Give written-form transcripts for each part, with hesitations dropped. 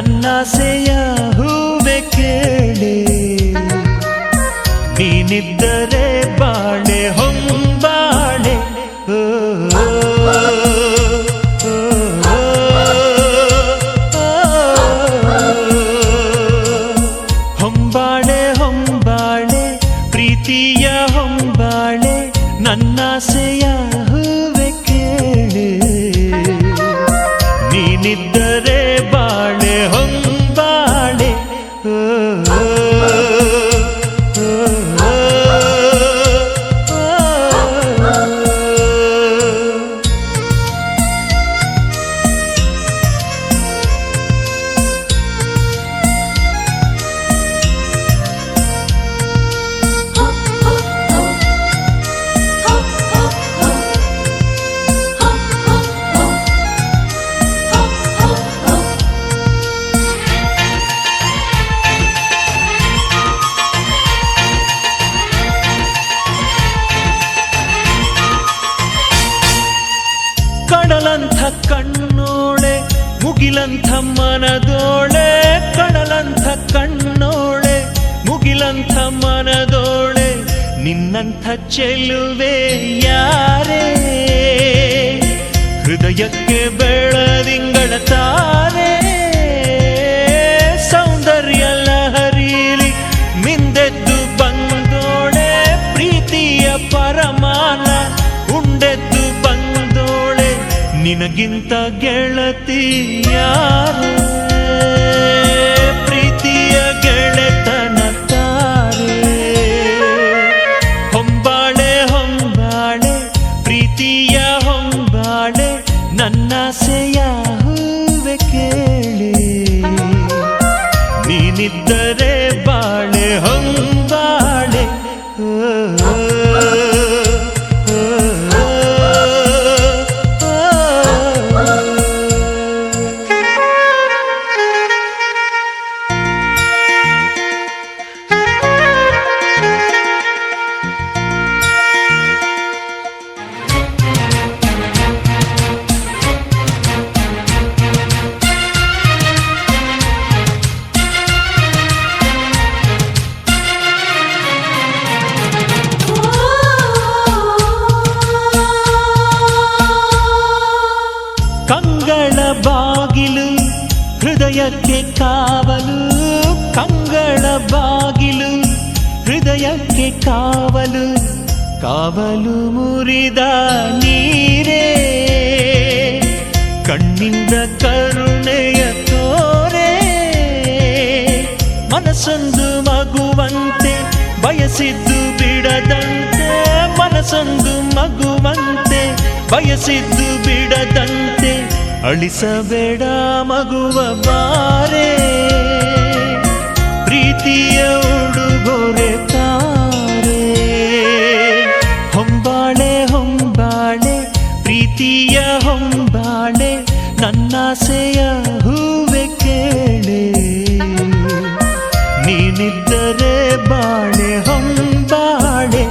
ನನ್ನಾಸೆಯ ಹೂವೆ ಕೇಳೆ, ನೀನಿದ್ದರೆ ಬಾಳೆ ಹೊಂಬಾಳೆ. ಹೊಂಬಾಳೆ ಹೊಂಬಾಳೆ ಪ್ರೀತಿಯ ಹೊಂಬಾಳೆ, ನನ್ನಾಸೆಯ ಹೂವೆ ಕೇಳೆ, ನೀನಿದ್ದರೆ ಬಾಳೆ ಹೊಂಬಾಳೆ. ಕಡಲಂಥ ಕಣ್ಣೋಳೆ ಮುಗಿಲಂಥ ಮನದೋಳೆ, ಕಡಲಂಥ ಕಣ್ಣೋಳೆ ಮುಗಿಲಂಥ ಮನದೋಳೆ, ನಿನ್ನಂಥ ಚೆಲುವೆ ಯಾರೇ, ಹೃದಯಕ್ಕೆ ಬೆಳದಿಂಗಳ ತಾರೆ, ಸೌಂದರ್ಯ ಲಹರೀಲಿ ಮಿಂದೆದ್ದು ಬಂದೋಳೆ, ಪ್ರೀತಿಯ ಪರಮಾನ ಉಂಡೆದ್ದು ಬಂದೋಳೆ, ನಿನಗಿಂತ ಗೆಳತಿ ಯಾರೇ, ಪ್ರೀತಿಯ ಗೆಳೆತನ ತಾರೆ. ಹೊಂಬಾಳೆ ಹೊಂಬಾಳೆ ಪ್ರೀತಿಯ ಹೊಂಬಾಳೆ, ನನ್ನಾಸೆಯ ಹೂವೆ ಕೇಳೆ, ನೀನಿದ್ದರೆ ಬಾಳೆ ಹೊಂಬಾಳೆ. ಕಂಗಳ ಬಾಗಿಲು ಹೃದಯಕ್ಕೆ ಕಾವಲು, ಕಂಗಳ ಬಾಗಿಲು ಹೃದಯಕ್ಕೆ ಕಾವಲು, ಕಾವಲು ಮುರಿದ ನೀರೇ, ಕಣ್ಣಿಂದ ಕರುಣೆಯ ತೋರೆ, ಮನಸ್ಸೊಂದು ಮಗುವಂತೆ ಬಯಸಿದ್ದು ಬಿಡದಂತೆ, ಮನಸ್ಸೊಂದು ಮಗುವಂತೆ ಬಯಸಿದ್ದು ಬಿಡದಂತೆ, ಅಳಿಸಬೇಡ ಮಗುವ ಬಾರೆ, ಪ್ರೀತಿಯ ಉಡುಗೊರೆ ತಾರೆ. ಹೊಂಬಾಳೆ ಹೊಂಬಾಳೆ ಪ್ರೀತಿಯ ಹೊಂಬಾಳೆ, ನನ್ನಾಸೆಯ ಹೂವೆ ಕೇಳೆ, ನೀನಿದ್ದರೆ ಬಾಳೆ ಹೊಂಬಾಳೆ.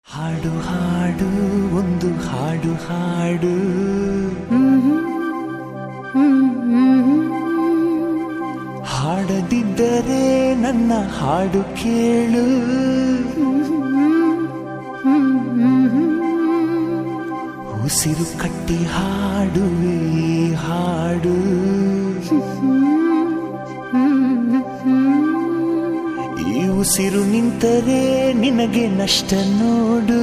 ಹಾಡು ಹಾಡು ಒಂದು ಹಾಡು ಹಾಡು, ಹಾಡದಿದ್ದರೆ ನನ್ನ ಹಾಡು ಕೇಳು, ಉಸಿರು ಕಟ್ಟಿ ಹಾಡುವೆ ಹಾಡು, ಈ ಉಸಿರು ನಿಂತರೆ ನಿನಗೆ ನಷ್ಟ ನೋಡು.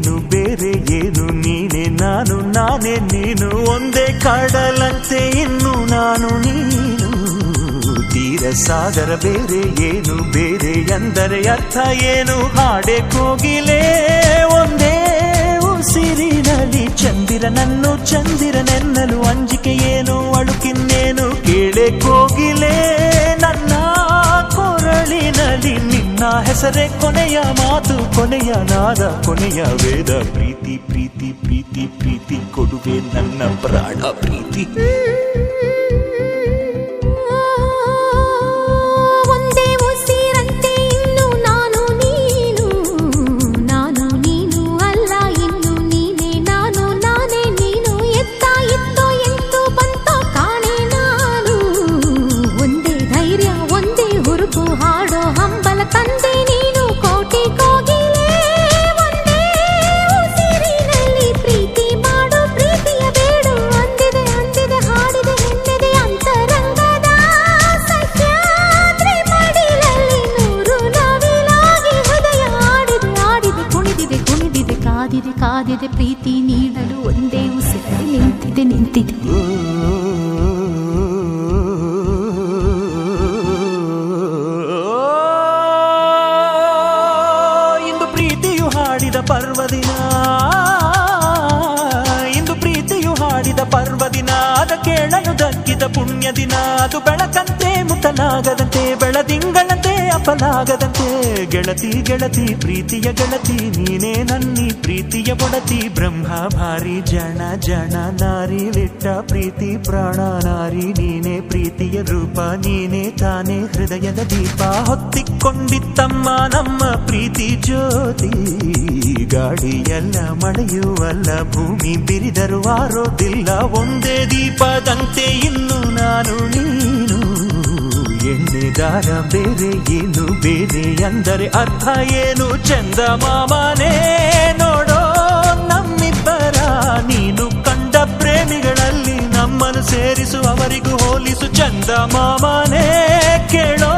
ಏನು ಬೇರೆ ಏನು ನೀನೆ ನಾನು ನಾನೇ ನೀನು ಒಂದೇ ಕಡಲಂತೆ ಇನ್ನು ನಾನು ನೀನು ತೀರ ಸಾಗರ ಬೇರೆ ಏನು ಬೇರೆ ಎಂದರೆ ಅರ್ಥ ಏನು ಹಾಡೆ ಕೋಗಿಲೆ ಒಂದೇ ಉಸಿರಿನಲ್ಲಿ ಚಂದಿರನನ್ನು ಚಂದಿರನೆನ್ನಲು ಅಂಜಿಕೆ ಏನು ಅಳುಕಿನ್ನೇನು ಕೇಳೆ ಕೋಗಿಲೆ ನನ್ನ ಕೊರಳಿನಲ್ಲಿ ನಿನ್ನ ಹೆಸರೇ ಕೊನೆಯ ಮಾತು ಕೊನೆಯ ನಾದ ಕೊನೆಯ ವೇದ ಪ್ರೀತಿ ಪ್ರೀತಿ ಪ್ರೀತಿ ಪ್ರೀತಿ ಕೊಡುವೆ ನನ್ನ ಪ್ರಾಣ ಪ್ರೀತಿ ಕಾದಿದೆ ಪ್ರೀತಿ ನೀಡಲು ಒಂದೇ ಉಸಿರಲ್ಲಿ ನಿಂತಿದೆ ಇಂದು ಪ್ರೀತಿಯು ಹಾಡಿದ ಪರ್ವದಿನ ಇಂದು ಪ್ರೀತಿಯು ಹಾಡಿದ ಪರ್ವದಿನ ಅದ ಕೇಳಲು ದಕ್ಕಿದ ಪುಣ್ಯ ದಿನ ಅದು ಬೆಳಕಂತೆ ಮುತ್ತಲಾಗದಂತೆ ಬೆಳದಿಂಗಳಂತೆ ಅಪಲಾಗದಂತೆ ಗೆಳತಿ ಗೆಳತಿ ಪ್ರೀತಿಯ ಗೆಳತಿ ನೀನೇ ನನ್ನಿ ಪ್ರೀತಿಯ ಒಡತಿ ಬ್ರಹ್ಮ ಭಾರಿ ಜನ ಜನ ನಾರಿ ಲಿಟ್ಟ ಪ್ರೀತಿ ಪ್ರಾಣ ನಾರಿ ನೀನೇ ಪ್ರೀತಿಯ ರೂಪ ನೀನೇ ತಾನೇ ಹೃದಯದ ದೀಪ ಹೊತ್ತಿಕೊಂಡಿತ್ತಮ್ಮ ನಮ್ಮ ಪ್ರೀತಿ ಜ್ಯೋತಿ ಗಾಡಿಯಲ್ಲ ಮಳೆಯುವಲ್ಲ ಭೂಮಿ ಬಿರಿದರು ಆರೋದಿಲ್ಲ ಒಂದೇ ದೀಪದಂತೆ ಇನ್ನು ನಾನು ನೀನು ಎಣ್ಣೆದಾರ ಬೇರೆ ಏನು ಬೇರೆ ಎಂದರೆ ಅರ್ಥ ಏನು ಚಂದ ಮಾಮನೇ ನೋಡೋ ನಮ್ಮಿಬ್ಬರ ನೀನು ಕಂಡ ಪ್ರೇಮಿಗಳಲ್ಲಿ ನಮ್ಮನ್ನು ಸೇರಿಸು ಅವರಿಗೂ ಹೋಲಿಸು ಚಂದ ಮಾಮನೇ ಕೇಳೋ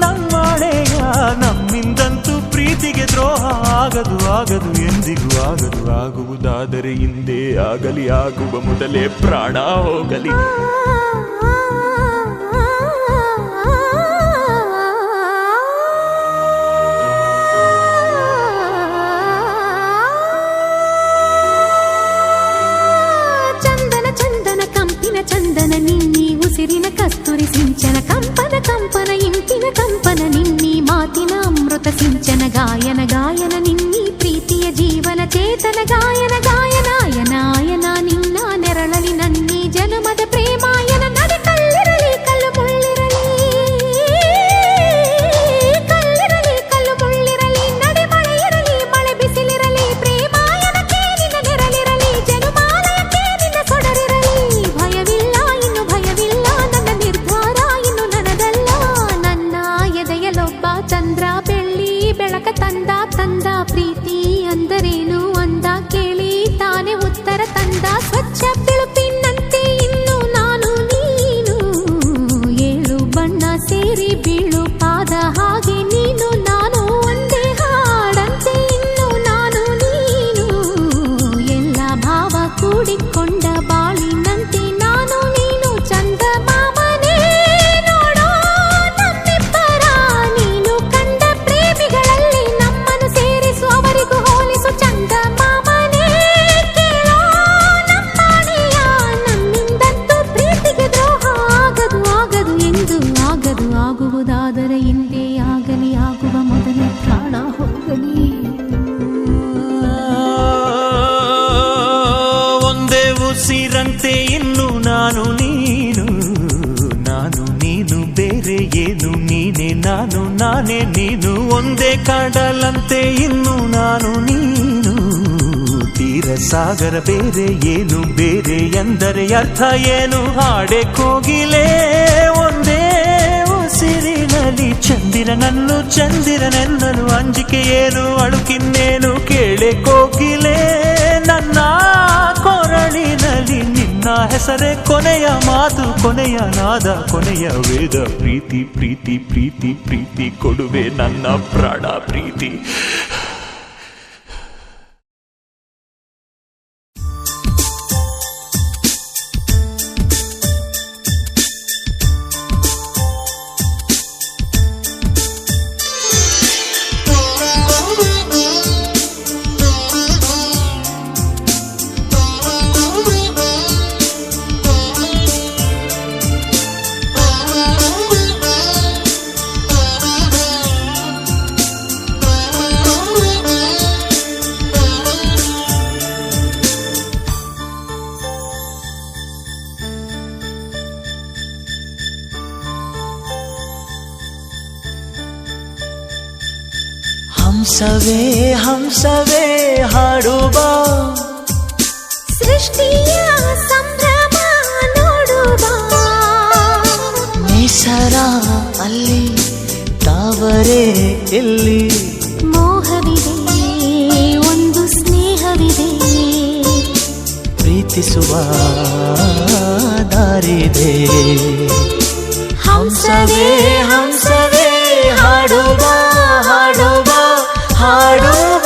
ನಮ್ಮಳೆಯ ನಮ್ಮಿಂದಂತೂ ಪ್ರೀತಿಗೆ ದ್ರೋಹ ಆಗದು ಆಗದು ಎಂದಿಗೂ ಆಗದು ಆಗುವುದಾದರೆ ಹಿಂದೆ ಆಗಲಿ ಆಗುವ ಮೊದಲೇ ಪ್ರಾಣ ಹೋಗಲಿ ಚಂದನ ನಿನ್ನಿ ಉಸಿರಿನ ಕಸ್ತೂರಿ ಸಿಂಚನ ಕಂಪನ ಕಂಪನ ಇಂಪಿನ ಕಂಪನ ನಿನ್ನಿ ಮಾತಿನ ಅಮೃತ ಸಿಂಚನ ಗಾಯನ ಗಾಯನ ನಿನ್ನಿ ಪ್ರೀತಿಯ ಜೀವನ ಚೇತನ ಗಾಯನ ಗಾಯನ ಆಯನ ಆಯನ ನಿನ್ನ ನೆರಳಲಿ ನನ್ನಿ ಜನುಮದ ಪ್ರೇಮಾಯನ ನಡೆ ಕಲ್ಲಿರಲಿ ಕಲ್ಲು ಮುಳ್ಳಿರಲಿ ಕಲ್ಲಿರಲಿ ಕಲ್ಲು ಮುಳ್ಳಿರಲಿ ನಡೆ ಮಳೆ ಇರಲಿ ಮಳೆ ಬಿಸಿಲಿರಲಿ ಪ್ರೇಮಾಯನ ಕೇರಿನ ನೆರಳಿರಲಿ ಜನುಮಾಲಯಕ್ಕೆ ನಿನ್ನ ಸೊಡರಿರಲಿ ಭಯವಿಲ್ಲ ಇನ್ನು ಭಯವಿಲ್ಲ ನನ್ನ ನಿರ್ಧಾರ ಇನ್ನು ನನದಲ್ಲ ನನ್ನ ಎದೆಯಲೊಬ್ಬ ಚಂದ್ರ ಬೆಳ್ಳಿ ಬೆಳಕ ತಂದ ತಂದ ಪ್ರೀತಿ ಅಂದರೇನು ಅಂದ ಕೇಳಿ ತಾನೇ ಉತ್ತರ ತಂದ ಸ್ವಚ್ಛ ಬಿಳುಪಿನಂತೆ ಇನ್ನು ನಾನು ನೀನು ಏಳು ಬಣ್ಣ ಸೇರಿ ಬೀಳು ಪಾದ ಹಾಗೆ ನೀನು ನಾನು ಒಂದೇ ಹಾಡಂತೆ ಇನ್ನು ನಾನು ನೀನು ಎಲ್ಲ ಭಾವ ಕೂಡಿಕೊಂಡ ಬಾಳಿನಂತೆ ನಾನು ನೀನು ಚಂದ ಮಾಮನೇ ನೋಡೋ ನಮ್ಮಿಬ್ಬರ ನೀನು ಕಂಡ ಪ್ರೇಮಿಗಳಲ್ಲಿ ನಮ್ಮನ್ನು ಸೇರಿಸು ಅವರಿಗೂ ಹೋಲಿಸು ಚಂದ ಮಾಮನೇ ಕೇಳೋ ನಮ್ಮನೆಯ ನಮ್ಮಿಂದಂತೂ ಪ್ರೀತಿಗೆ ದ್ರೋಹ ಆಗದು ಆಗದು ಎಂದು ಆಗದು ಆಗುವುದಾದರೆ ಹಿಂದೆ ಆಗಲಿ ಆಗುವ ಮೊದಲೇ ಪ್ರಾಣ ಹೋಗಲಿ ಒಂದೇ ಉಸಿರಂತೆ ಇನ್ನು ನಾನು ನೀನು ನಾನು ನೀನು ಬೇರೆ ಏನು ನೀನೆ ನಾನು ನಾನೇ ನೀನು ಒಂದೇ ಕಡಲಂತೆ ಇನ್ನು ನಾನು ನೀನು ತೀರ ಸಾಗರ ಬೇರೆ ಏನು ಬೇರೆ ಎಂದರೆ ಅರ್ಥ ಏನು ಹಾಡೆ ಕೋಗಿಲೆ ಒಂದೇ ಉಸಿರಿನಲ್ಲಿ ಚಂದಿರನನ್ನು ಚಂದಿರನೆನ್ನಲು ಅಂಜಿಕೆ ಏನು ಅಳುಕಿನ್ನೇನು ಕೇಳೆ ಕೋಗಿಲೆ ನನ್ನ ಕೊರಳಿನಲ್ಲಿ ನಿನ್ನ ಹೆಸರೇ ಕೊನೆಯ ಮಾತು ಕೊನೆಯ ನಾದ ಕೊನೆಯ ವೇದ ಪ್ರೀತಿ ಪ್ರೀತಿ ಪ್ರೀತಿ ಪ್ರೀತಿ ಕೊಡುವೆ ನನ್ನ ಪ್ರಾಣ ಪ್ರೀತಿ ಹಂಸವೇ ಹಂಸವೇ ಹಾಡುವ ಸೃಷ್ಟಿಯ ಸಂಭ್ರಮ ನೋಡುವ ನಿಸರ ಅಲ್ಲಿ ತಾವರೆ ಇಲ್ಲಿ ಮೋಹವಿದೆ ಒಂದು ಸ್ನೇಹವಿದೆ ಪ್ರೀತಿಸುವ ದಾರಿದೆ ಹಂಸವೇ ಹಂಸವೇ ಹಾಡುವ ಹಾಡುವ ಹಾಡುವ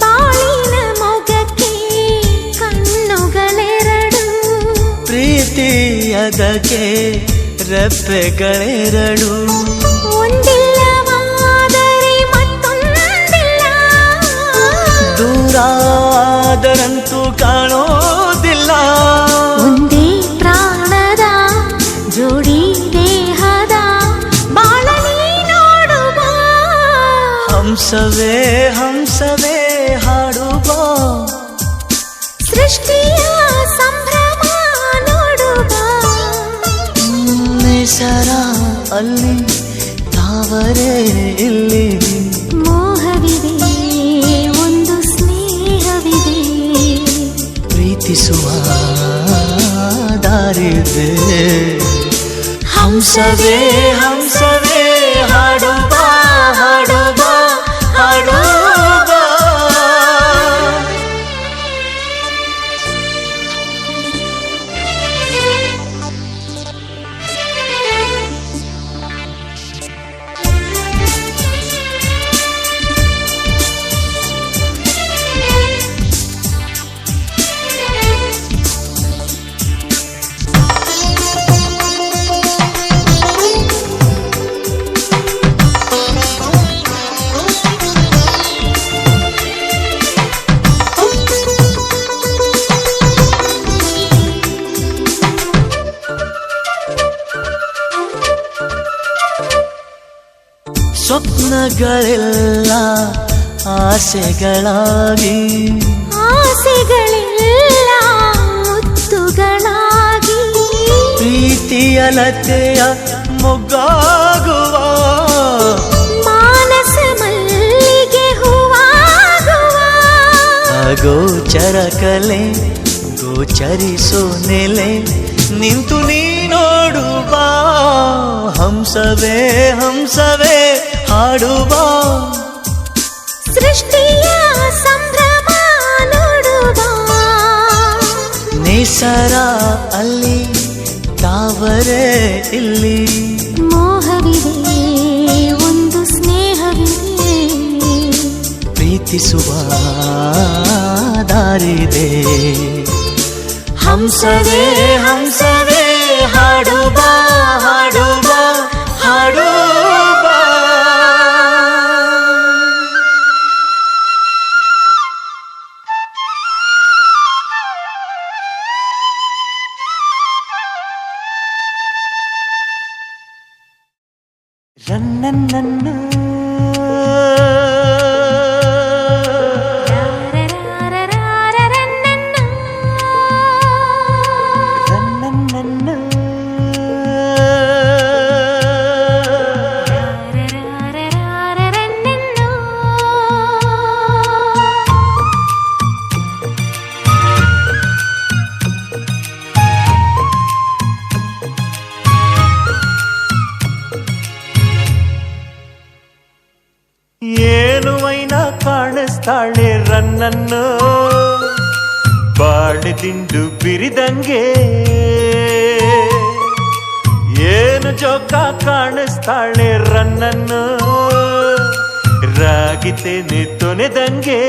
ಬಾಳಿನ ಮೊಗಕ್ಕೆ ಕಣ್ಣುಗಳೆರಡು ಪ್ರೀತಿಯದಕ್ಕೆ ರೆಪ್ಪೆಗಳೆರಡು ಒಂದಿಲ್ಲವಾದರೆ ಮತ್ತೊಂದಿಲ್ಲ ದೂರಾದರಂತೂ ಕಾಣೋದಿಲ್ಲ ಒಂದೇ ಪ್ರಾಣದ ಜೋಡಿ ದೇಹದ ಬಾಳಲಿ ನೋಡುವ ಹಂಸವೇ ಹಂಸವೇ ಹಾಡುವ ಸೃಷ್ಟಿಯ ಸಂಭ್ರಮ ನೋಡುವ ನಿಸರ ಅಲ್ಲಿ ತಾವರೆ ಇಲ್ಲಿ ಮೋಹವಿದೆ ಒಂದು ಸ್ನೇಹವಿದೆ ಪ್ರೀತಿಸುವ ದಾರಿದೆ ಹಂಸವೇ ಹಂಸವೇ ಹಾಡುವ ಹಾಡುವ ಹಾಡುವ ಸ್ವಪ್ನಗಳೆಲ್ಲ ಆಸೆಗಳಾಗಿ ಆಸೆಗಳೆಲ್ಲ ಮುತ್ತುಗಳಾಗಿ ಪ್ರೀತಿಯಲತೆಯ ಮೊಗ್ಗಾಗುವ ಮಾನಸ ಮಲ್ಲಿಗೆ ಹೂವಾಗುವ ಅಗೋಚರ ಕಲೆ ಗೋಚರಿಸೋ ನೆಲೆ ನಿಂತು ನೀ ನೋಡುವ ಹಂಸವೇ ಹಂಸವೇ ಹಾಡುವ ಸೃಷ್ಟಿಯ ಸಂಭ್ರಮ ನೋಡುವ ನಿಸರ ಅಲ್ಲಿ ತಾವರೆ ಇಲ್ಲಿ ಮೋಹವಿದೆ ಒಂದು ಸ್ನೇಹವಿದೆ ಪ್ರೀತಿಸುವ ದಾರಿದೆ ಹಂಸವೇ ಹಂಸವೇ ಹಾಡುವ ಹಾಡುವ ಹಾಡುವ ರನ್ನನ್ನ ಏನುವೈನ ಕಾಣಿಸ್ತಾಳೆ ರನ್ನನ್ನು ಬಾಳಿದಿಂಡು ಬಿರಿದಂಗೆ ಏನು ಜೋಕ ಕಾಣಿಸ್ತಾಳೆ ರನ್ನನ್ನು ರಾಗಿತೇನೆ ತೊನೆದಂಗೆ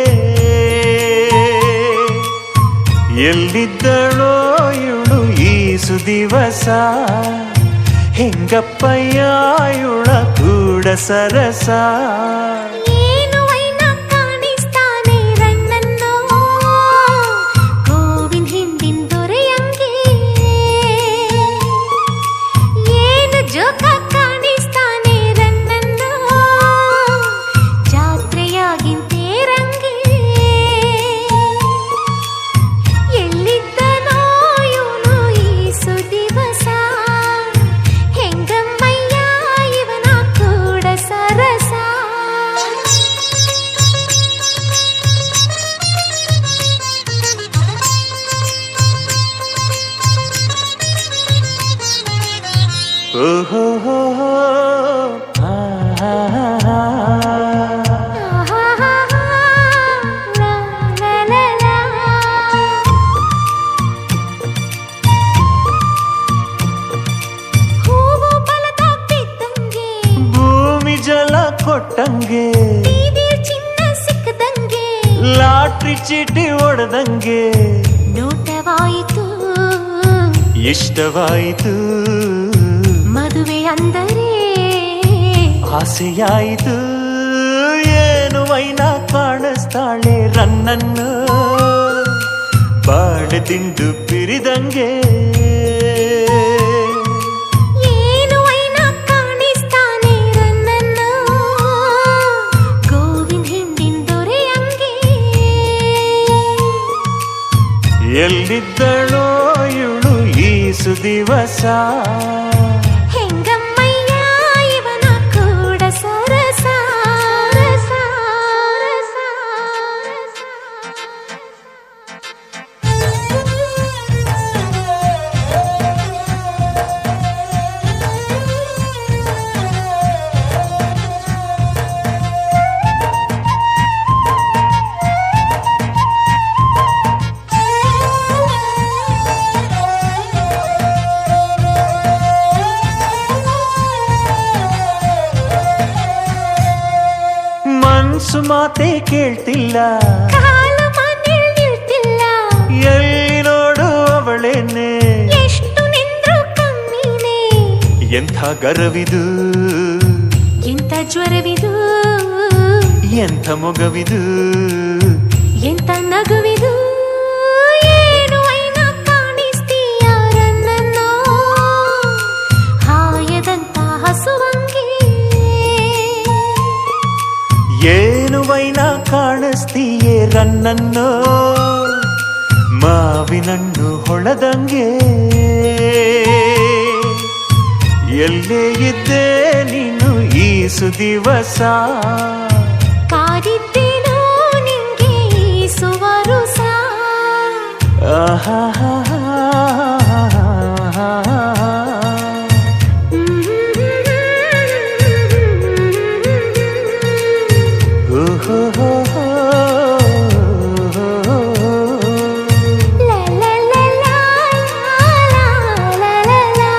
ಎಲ್ಲಿದ್ದಳೋ ಇವಳು ಈ ಸುದಿವಸ ಹೆಂಗಪ್ಪಯ್ಯ ಇವಳ ಕೂಡ ಕೂಡ ಸರಸ. ಏನು ವೈನ ಕಾಣಿಸ್ತಾನೆ ರನ್ನನ್ನೋ ಗೋವಿಂದ್ ಹಿಂದಿನ ದೊರೆಯಂಗೆ. ಏನು ಜೋಕ ಕಾಣಿಸ್ತಾನೆ ರನ್ನನ್ನೋ ಜಾತ್ರೆಯಾಗಿಂತೇರಂಗೆ. ಎಲ್ಲಿದ್ದನೋ ಇವನು ಈ ಸುದಿವಸ ಹೆಂಗಮ್ಮಯ್ಯ ಇವನ ಕೂಡ ಸರಸ. ಓಹೋ ಹೋ ಹೋ. ಹೂವು ಬಲದಾಗ ಬಿದ್ದಂಗೆ ಭೂಮಿ ಜಲ ಕೊಟ್ಟಂಗೆ ಬೀದಿ ಚಿನ್ನ ಸಿಕ್ಕದಂಗೆ ಲಾಟ್ರಿ ಚೀಟಿ ಹೊಡೆದಂಗೆ ನೋಟವಾಯಿತು ಇಷ್ಟವಾಯಿತು ಮದುವೆ ಅಂದರೆ ಆಸೆಯಾಯಿತು. ಏನು ವೈನ ಕಾಣಿಸ್ತಾಳೆ ರನ್ನನ್ನು ಬಾಳೆ ದಿಂಡು ಪಿರಿದಂಗೆ. ಏನು ವೈನ ಕಾಣಿಸ್ತಾನೆ ರನ್ನನ್ನ ಗೋವಿಂದ್ ಹಿಂದಿನ ದೊರೆಯಂಗೆ. ಎಲ್ಲಿದ್ದಳೋ ಇವಳು ಈ ಸುದಿವಸ ಹೆಂಗಮ್ಮಯ್ಯ ಇವನ ಕೂಡ ಸರಸ. ರಸ, ರಸ, ಮನ್ಸು ಮಾತೆ ಕೇಳ್ತಿಲ್ಲ ಕಾಲ ಮನೇಲ್ ನಿಲ್ತಿಲ್ಲ ಎಲ್ಲಿ ನೋಡು ಅವಳೇನೆ. ಎಷ್ಟು ನಿಂದ್ರು ಕಮ್ಮಿನೇ ಎಂಥ ಗರವಿದು ಎಂತ ಜ್ವರವಿದು ಎಂಥ ಮೊಗವಿದು ಎಂತ ನಗುವಿದು. ಏನು ವೈನ ಕಾಣಿಸ್ತೀಯ ರನ್ನನ್ನೋ ಹಾಯದಂತ ಹಸುವಂಗೆ. ಏನು ವೈನ ಕಾಣಿಸ್ತೀಯೇ ರನ್ನನ್ನು ಮಾವಿನಣ್ಣು ಹೊಳದಂಗೆ. ಎಲ್ಲೇ ಇದ್ದೆ ನೀನು ಈ ಸುದಿವಸ ಕಾದಿದ್ದೇನೋ ನಿಂಗೆ ಈ ಸುವರುಸ. ಆಹಾ ಲಾ ಲಾ ಲಾ ಲಾ ಲಾ ಲಾ ಲಾ ಲಾ.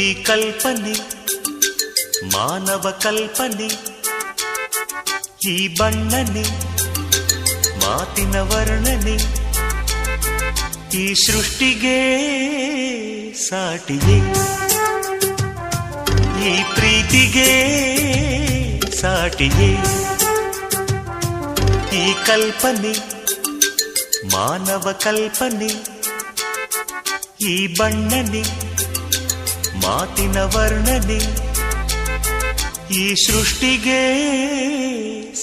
ಈ ಕಲ್ಪನೆ ಮಾನವ ಕಲ್ಪನೆ, ಈ ಬಣ್ಣನೆ ಮಾತಿನ ವರ್ಣನೆ, ಈ ಸೃಷ್ಟಿಗೆ ಸಾಟಿಯೇ, ಈ ಪ್ರೀತಿಗೆ ಸಾಟಿಯೇ. ಈ ಕಲ್ಪನೆ ಮಾನವ ಕಲ್ಪನೆ, ಈ ಬಣ್ಣನೆ ಮಾತಿನ ವರ್ಣನೆ, ಈ ಸೃಷ್ಟಿಗೆ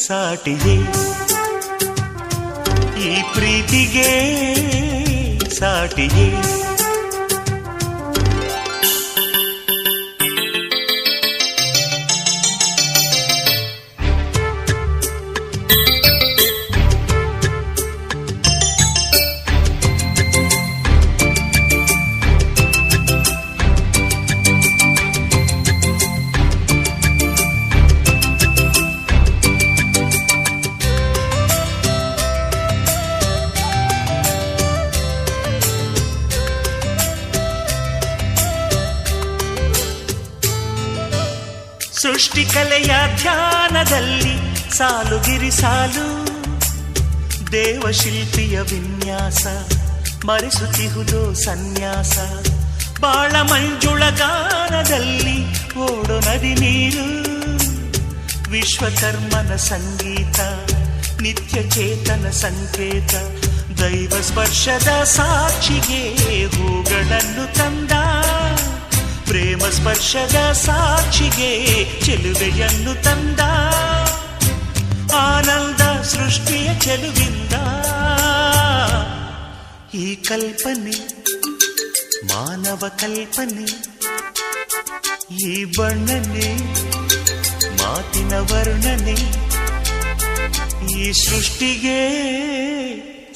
ಸಾಟಿಯೇ, ಈ ಪ್ರೀತಿಗೆ ಸಾಟಿಯೇ. ಸೃಷ್ಟಿಕಲೆಯ ಧ್ಯಾನದಲ್ಲಿ ಸಾಲುಗಿರಿ ಸಾಲು ದೇವಶಿಲ್ಪಿಯ ವಿನ್ಯಾಸ ಮರೆಸುತ್ತಿಹುದೋ ಸನ್ಯಾಸ ಬಾಳ ಮಂಜುಳ ಗಾನದಲ್ಲಿ ಓಡೋ ನದಿ ನೀರು ವಿಶ್ವಕರ್ಮನ ಸಂಗೀತ ನಿತ್ಯ ಚೇತನ ಸಂಕೇತ ದೈವ ಸ್ಪರ್ಶದ ಸಾಕ್ಷಿಗೆ ಹೂಗಳನ್ನು ತಂದ ಪ್ರೇಮ ಸ್ಪರ್ಶದ ಸಾಕ್ಷಿಗೆ ಚೆಲುವೆಯನ್ನು ತಂದ ಆನಂದ ಸೃಷ್ಟಿಯ ಚೆಲುವಿಂದ ಈ ಕಲ್ಪನೆ ಮಾನವ ಕಲ್ಪನೆ ಈ ಬಣ್ಣನೆ ಮಾತಿನ ವರ್ಣನೆ ಈ ಸೃಷ್ಟಿಗೆ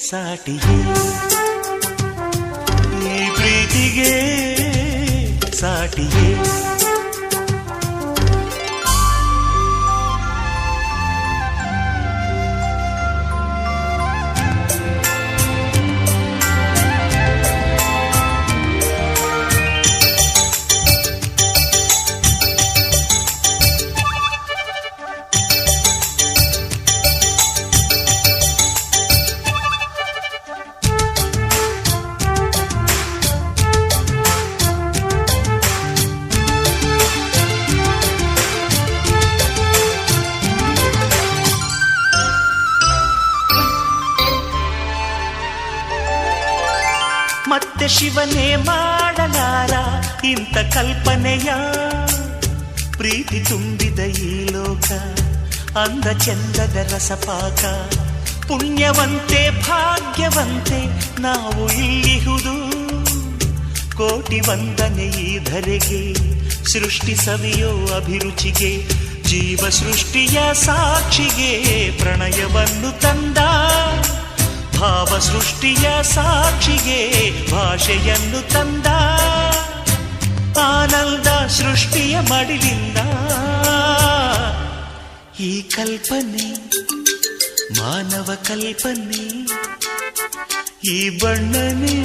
ಸಾಟಿಗೆ ಈ ಪ್ರೀತಿಗೆ ಸಾಟಿಗೆ ಮತ್ತೆ ಶಿವನೇ ಮಾಡಲಾರ ಇಂಥ ಕಲ್ಪನೆಯ ಪ್ರೀತಿ ತುಂಬಿದ ಈ ಲೋಕ ಅಂದ ಚಂದದ ರಸಪಾಕ ಪುಣ್ಯವಂತೆ ಭಾಗ್ಯವಂತೆ ನಾವು ಇಲ್ಲಿಹುದು ಕೋಟಿ ವಂದನೆ ಈ ಧರೆಗೆ ಸೃಷ್ಟಿ ಸವಿಯೋ ಅಭಿರುಚಿಗೆ ಜೀವ ಸೃಷ್ಟಿಯ ಸಾಕ್ಷಿಗೆ ಪ್ರಣಯವನ್ನು ತಂದ ಭಾವ ಸೃಷ್ಟಿಯ ಸಾಕ್ಷಿಗೆ ಭಾಷೆಯನ್ನು ತಂದ ಆನಂದ ಸೃಷ್ಟಿಯ ಮಡಿಲಿಂದ ಈ ಕಲ್ಪನೆ ಮಾನವ ಕಲ್ಪನೆ ಈ ಬಣ್ಣನೆ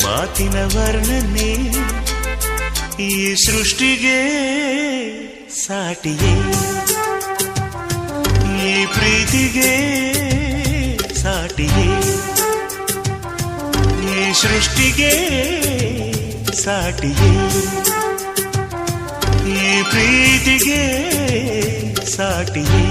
ಮಾತಿನ ವರ್ಣನೆ ಈ ಸೃಷ್ಟಿಗೆ ಸಾಟಿಗೆ ಈ ಪ್ರೀತಿಗೆ ಸಾಟಿಗೆ ಈ ಸೃಷ್ಟಿಗೆ ಸಾಟಿಗೆ ಈ ಪ್ರೀತಿಗೆ ಸಾಟಿಗೆ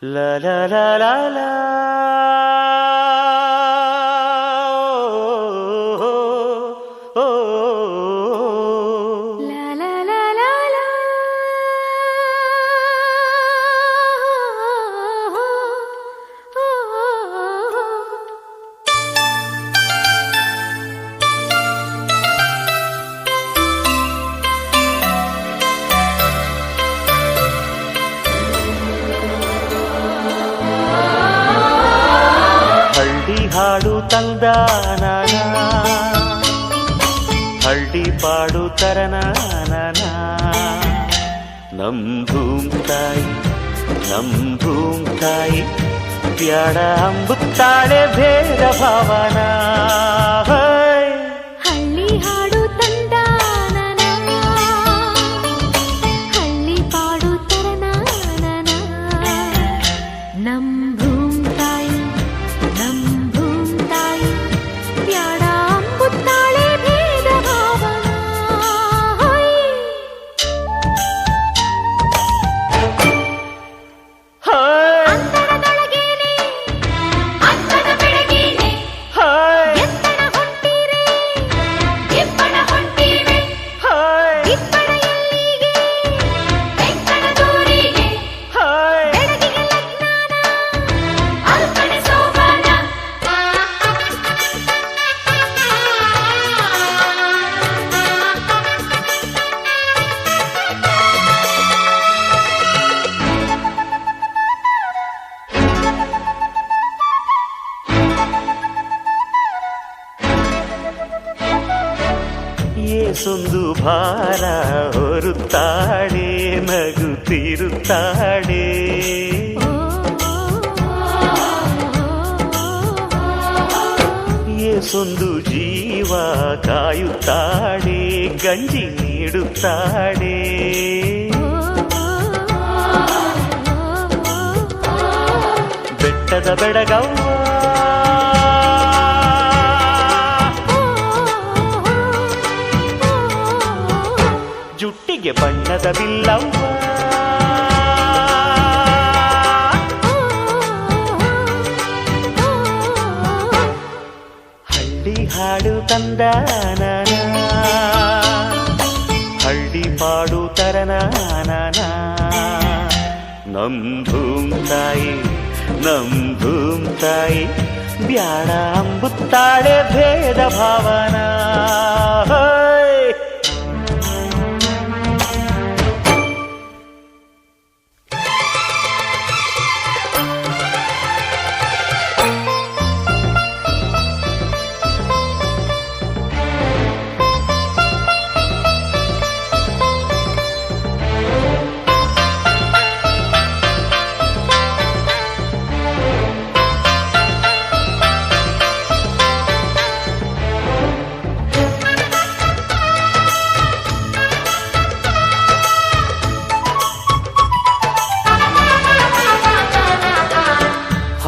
La la la la la ಹಾಡು ತಂದ ನಾನ ಹಳ್ಳಿ ಪಾಡು ತರನ ನಮ್ ಭೂಮ್ ತಾಯಿ ಪ್ಯಾಡ ಅಂಬುತ್ತಾಳೆ ಭೇದ ಭಾವನ ಹಳ್ಳಿ ಹಾಡು ತಂದ ಹಳ್ಳಿ ಪಾಡು ತರನ ನಮ್ ಭೂಮ್ ತಾಯಿ ಪ್ಯಾಡ ಅಂಬುತ್ತಾಳೆ ಭೇದ ಭಾವನ ಅಂತರದೊಳಗೇನೆ ಅಂತದ ಬೆಳಗೇನೆ ಏಸೊಂದು ಭಾರ ಹೊರುತ್ತಾಳೆ ನಗುತ್ತಿರುತ್ತಾಳೆ ಏಸೊಂದು ಜೀವ ಕಾಯುತ್ತಾಳೆ ಗಂಜಿ ನೀಡುತ್ತಾಳೆ ಬೆಟ್ಟದ ಬೆಡಗವ್ವ ಜುಟ್ಟಿಗೆ ಬಣ್ಣದ ಬಿಲ್ಲವ್ವ ಹಳ್ಳಿ ಹಾಡು ತಂದಾನ ಹಳ್ಳಿ ಪಾಡು ತರನಾನ ನಮ್ ಧೂಮ್ ತಾಯಿ ನಮ್ ಧೂಮ್ ತಾಯಿ ಬ್ಯಾಡ ಅಂಬುತ್ತಾಳೆ ಭೇದ ಭಾವನ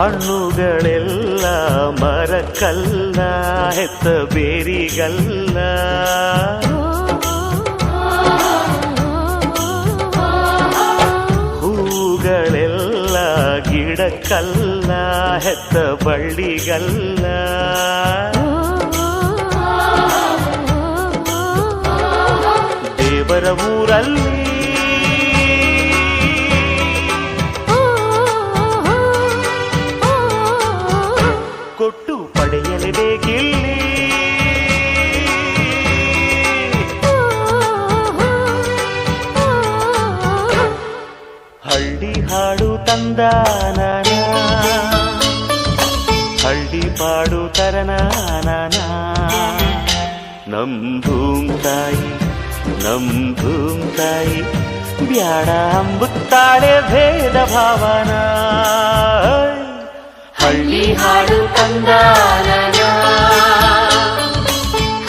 ಹಣ್ಣುಗಳೆಲ್ಲ ಮರಕ್ಕಲ್ಲ ಹೆತ್ತ ಬೇರಿಗಲ್ಲ ಹೂಗಳೆಲ್ಲ ಗಿಡಕ್ಕಲ್ಲ ಹೆತ್ತ ಬಳ್ಳಿಗಲ್ಲ ದೇವರ ಊರಲ್ಲಿ ಕೊಟ್ಟು ಪಡೆಯಲೇಬೇಕಿಲ್ಲಿ ಹಳ್ಳಿ ಹಾಡು ತಂದಾನ ಹಳ್ಳಿ ಪಾಡು ತರನಾನ ನಮ್ ಧೂಮ್ ತಾಯಿ ನಮ್ ಧೂಮ್ ತಾಯಿ ಬ್ಯಾಡ ಅಂಬುತ್ತಾಳೆ ಭೇದ ಭಾವನ ಹಳ್ಳಿ ಹಾಡು ತಂದಾನ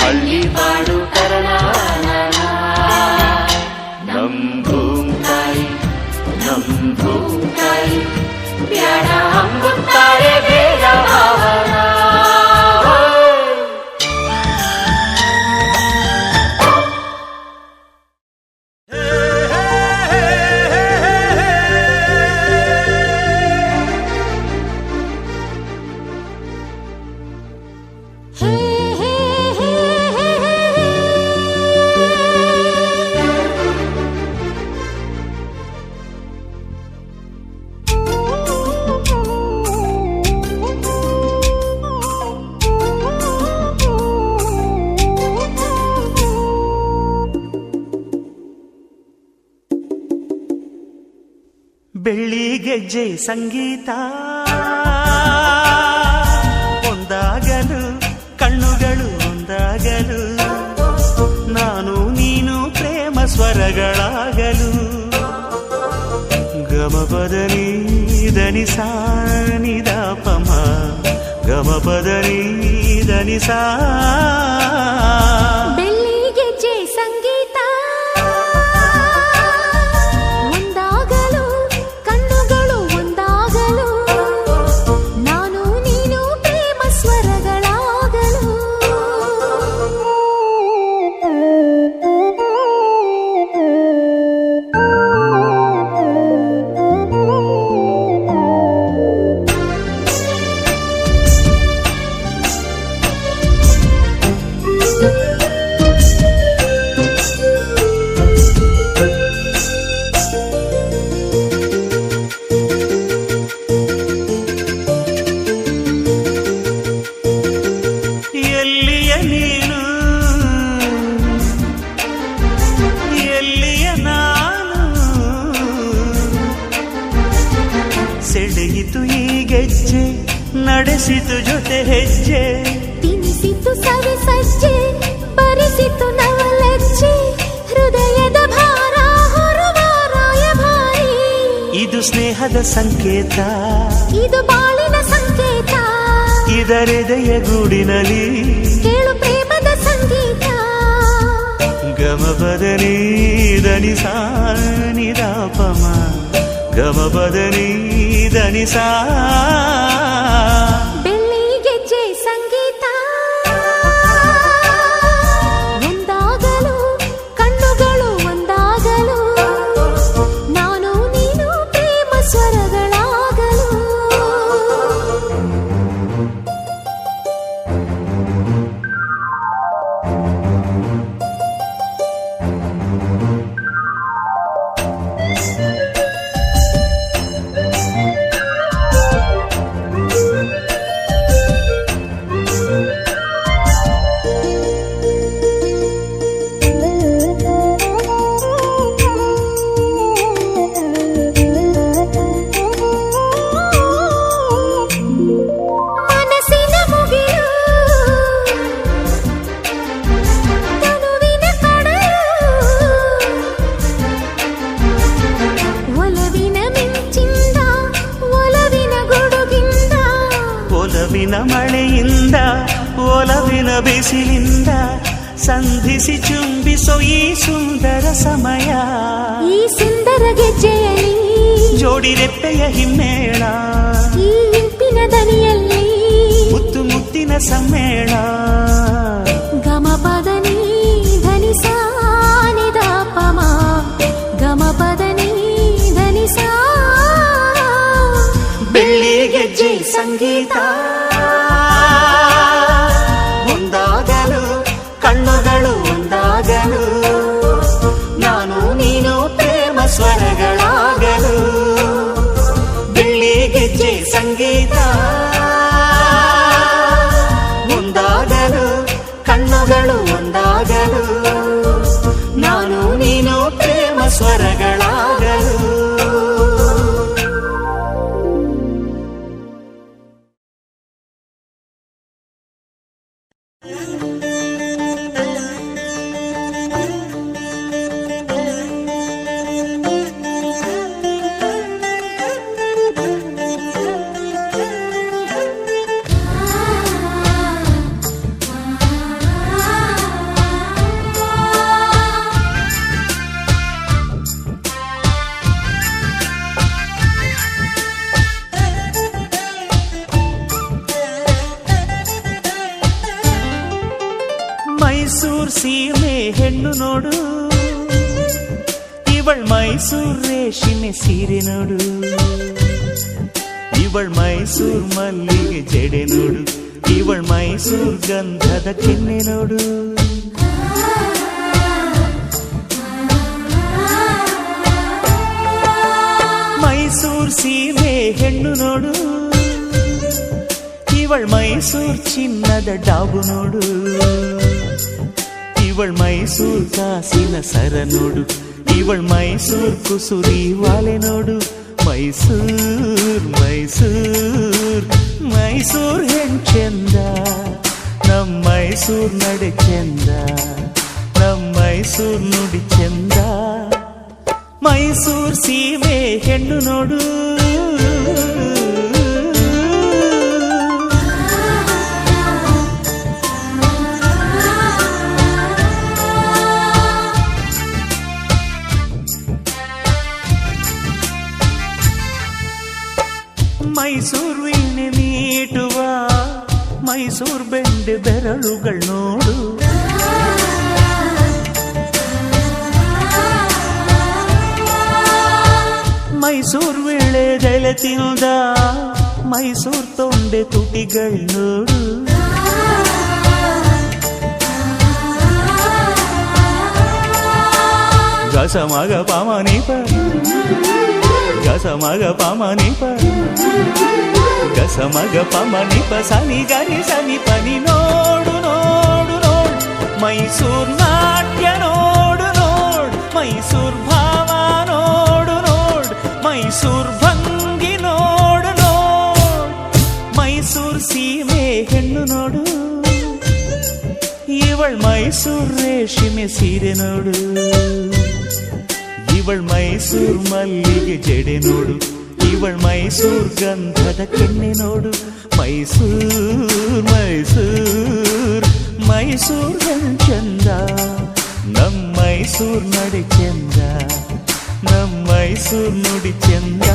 ಹಳ್ಳಿ ಹಾಡು ತರನಾನ ನಮ್ ಧೂಮ್ ತಾಯಿ ನಮ್ ಧೂಮ್ ತಾಯಿ ಬ್ಯಾಡ ಅಂಬುತ್ತಾಳೆ ಭೇದ ಭಾವನ ಬೆಳ್ಳಿ ಗೆಜ್ಜೆ ಸಂಗೀತ ಒಂದಾಗಲು ಕಣ್ಣುಗಳು ಒಂದಾಗಲು ನಾನು ನೀನು ಪ್ರೇಮ ಸ್ವರಗಳಾಗಲು ಗಮಪದನಿ ದನಿ ಸಾ ನಿದ ಪಮ ಗಮಪದನಿ ದನಿ ಸಾ ಬೆಳ್ಳಿ ಗೆಜ್ಜೆ ಸಂಗೀತ ಒಂದಾಗಲು ಕಣ್ಣುಗಳು ಒಂದಾಗಲು ನಾನು ನೀನು ಪ್ರೇಮ ಸ್ವರಗಳಾಗಲು ಸೆಳೆಯಿತು ಈ ಗೆಜ್ಜೆ ನಡೆಸಿತು ಜೊತೆ ಹೆಜ್ಜೆ ತಿನ್ನಿಸಿತು ಸವಿ ಸಜ್ಜೆ ಬರಿಸಿತು ನವಲೆ ಸ್ನೇಹದ ಸಂಕೇತ, ಇದು ಬಾಳಿನ ಸಂಕೇತ, ಇದರೆದೆಯ ಗೂಡಿನಲ್ಲಿ ಕೇಳು ಪ್ರೇಮದ ಸಂಗೀತ. ಗಮಪದನಿ ಧನಿ ಸಾ ನಿದಾಪಮ, ಗಮಪದನಿ ಧನಿ ಸಾ. ಬೆಳ್ಳಿ ಗೆಜ್ಜೆ ಸಂಗೀತ, ಒಂದಾಗಲು ಕಣ್ಣುಗಳು ಒಂದಾಗಲು, ನಾನು ನೀನು ಪ್ರೇಮ ಸ್ವರಗಳಾಗಲು. ಮನಸ್ಸಿನ ಮುಗಿಲು, ತನುವಿನ ಕಡಲು, ಒಲವಿನ ಮಿಂಚಿಂದ ಒಲವಿನ ಗುಡುಗಿಂದ, ಒಲವಿನ ಮಳೆಯಿಂದ ಒಲವಿನ ಬಿಸಿಲಿಂದ ಸಂಧಿಸಿ ಚುಂಬಿಸೋ ಈ ಸುಂದರ ಸಮಯ. ಈ ಸುಂದರ ಗೆಜ್ಜೆಯಲ್ಲಿ ಜೋಡಿ ರೆಪ್ಪೆಯ ಹಿಮ್ಮೇಳ, ಈ ಇಂಪಿನ ದನಿಯಲ್ಲಿ ಮುತ್ತು ಮುತ್ತಿನ ಸಮ್ಮೇಳ. ಗಮಪದನಿ ಧನಿ ಸಾ ನಿದಾಪಮ, ಗಮಪದನಿ ಧನಿ ಸಾ. ಬೆಳ್ಳಿ ಗೆಜ್ಜೆ ಸಂಗೀತ, ಒಂದಾಗಲು ಕಣ್ಣುಗಳು ಒಂದಾಗಲು, ನಾನು ನೀನು ಪ್ರೇಮ ಸ್ವರಗಳಾಗಲು. ಬೆಳ್ಳಿ ಗೆಜ್ಜೆ ಸಂಗೀತ, ಒಂದಾಗಲು ಕಣ್ಣುಗಳು ಒಂದಾಗಲು, ನಾನು ನೀನು ಪ್ರೇಮ ಸ್ವರಗಳಾಗಲು. ಮೈಸೂರ್ ಸೀಮೆ ಹೆಣ್ಣು ನೋಡು, ಇವಳ್ ಮೈಸೂರ್ ರೇಷ್ಮೆ ಸೀರೆ ನೋಡು, ಇವಳ್ ಮೈಸೂರ್ ಮಲ್ಲಿಗೆ ಜಡೆ ನೋಡು, ಇವಳ್ ಮೈಸೂರ್ ಗಂಧದ ಕೆನ್ನೆ ನೋಡು. ಮೈಸೂರ್ ಸೀಮೆ ಹೆಣ್ಣು ನೋಡು, ಇವಳ್ ಮೈಸೂರ್ ಚಿನ್ನದ ಡಾಬು ನೋಡು, ಇವಳ್ ಮೈಸೂರ್ ಕಾಸಿನ ಸರ ನೋಡು, ಇವಳ್ ಮೈಸೂರ್ ಕುಸುರಿ ವಾಲೆ ನೋಡು. ಮೈಸೂರ್ ಮೈಸೂರ್ ಮೈಸೂರ್ ಹೆಂಚೆಂದ, ನಮ್ ಮೈಸೂರ್ ನಡೆ ಚೆಂದ, ನಮ್ ಮೈಸೂರ್ ನುಡಿ ಚೆಂದ. ಮೈಸೂರ್ ಸೀಮೆ ಹೆಣ್ಣು ನೋಡು. ಮೈಸೂರ್ ವೀಣೆ ಮೀಟುವ ಮೈಸೂರ್ ಬೆಂಡೆ ಬೆರಳುಗಳು ನೋಡು. ಮೈಸೂರ್ ವೀಳೆದೆಲೆ ತಿಂದ ಮೈಸೂರ್ ತೊಂಡೆ ತುಟಿಗಳು ನೋಡು. ಗಸ ಮಗ ಪಾಮನೀಪ, ಗಸ ಮಗ ಪಾಮನೀಪ, ಗಸ ಮಗ ಪಾಮನೀಪ, ಸನಿ ಗನಿ ಸನಿ ಪನಿ ನೋಡು ನೋಡು ನೋಡು. ಮೈಸೂರ್ ನಾಟ್ಯ ನೋಡು ನೋಡು, ಮೈಸೂರ್ ಭಾವ ನೋಡು ನೋಡು, ಮೈಸೂರ್ ಭಂಗಿ ನೋಡು ನೋಡು. ಮೈಸೂರ್ ಸೀಮೆ ಹೆಣ್ಣು ನೋಡು, ಇವಳ್ ಮೈಸೂರ್ ರೇಷ್ಮೆ ಸೀರೆ ನೋಡು, ಇವಳ್ ಮೈಸೂರ್ ಮಲ್ಲಿಗೆ ಜಡೆ ನೋಡು, ಇವಳ್ ಮೈಸೂರ್ ಗಂಧದ ಕೆನ್ನೆ ನೋಡು. ಮೈಸೂರ್ ಮೈಸೂರ್ ಮೈಸೂರ್ ಚಂದ, ನಮ್ ಮೈಸೂರ್ ನಡೆ ಚಂದ, ನಮ್ ಮೈಸೂರ್ ನುಡಿ ಚಂದ.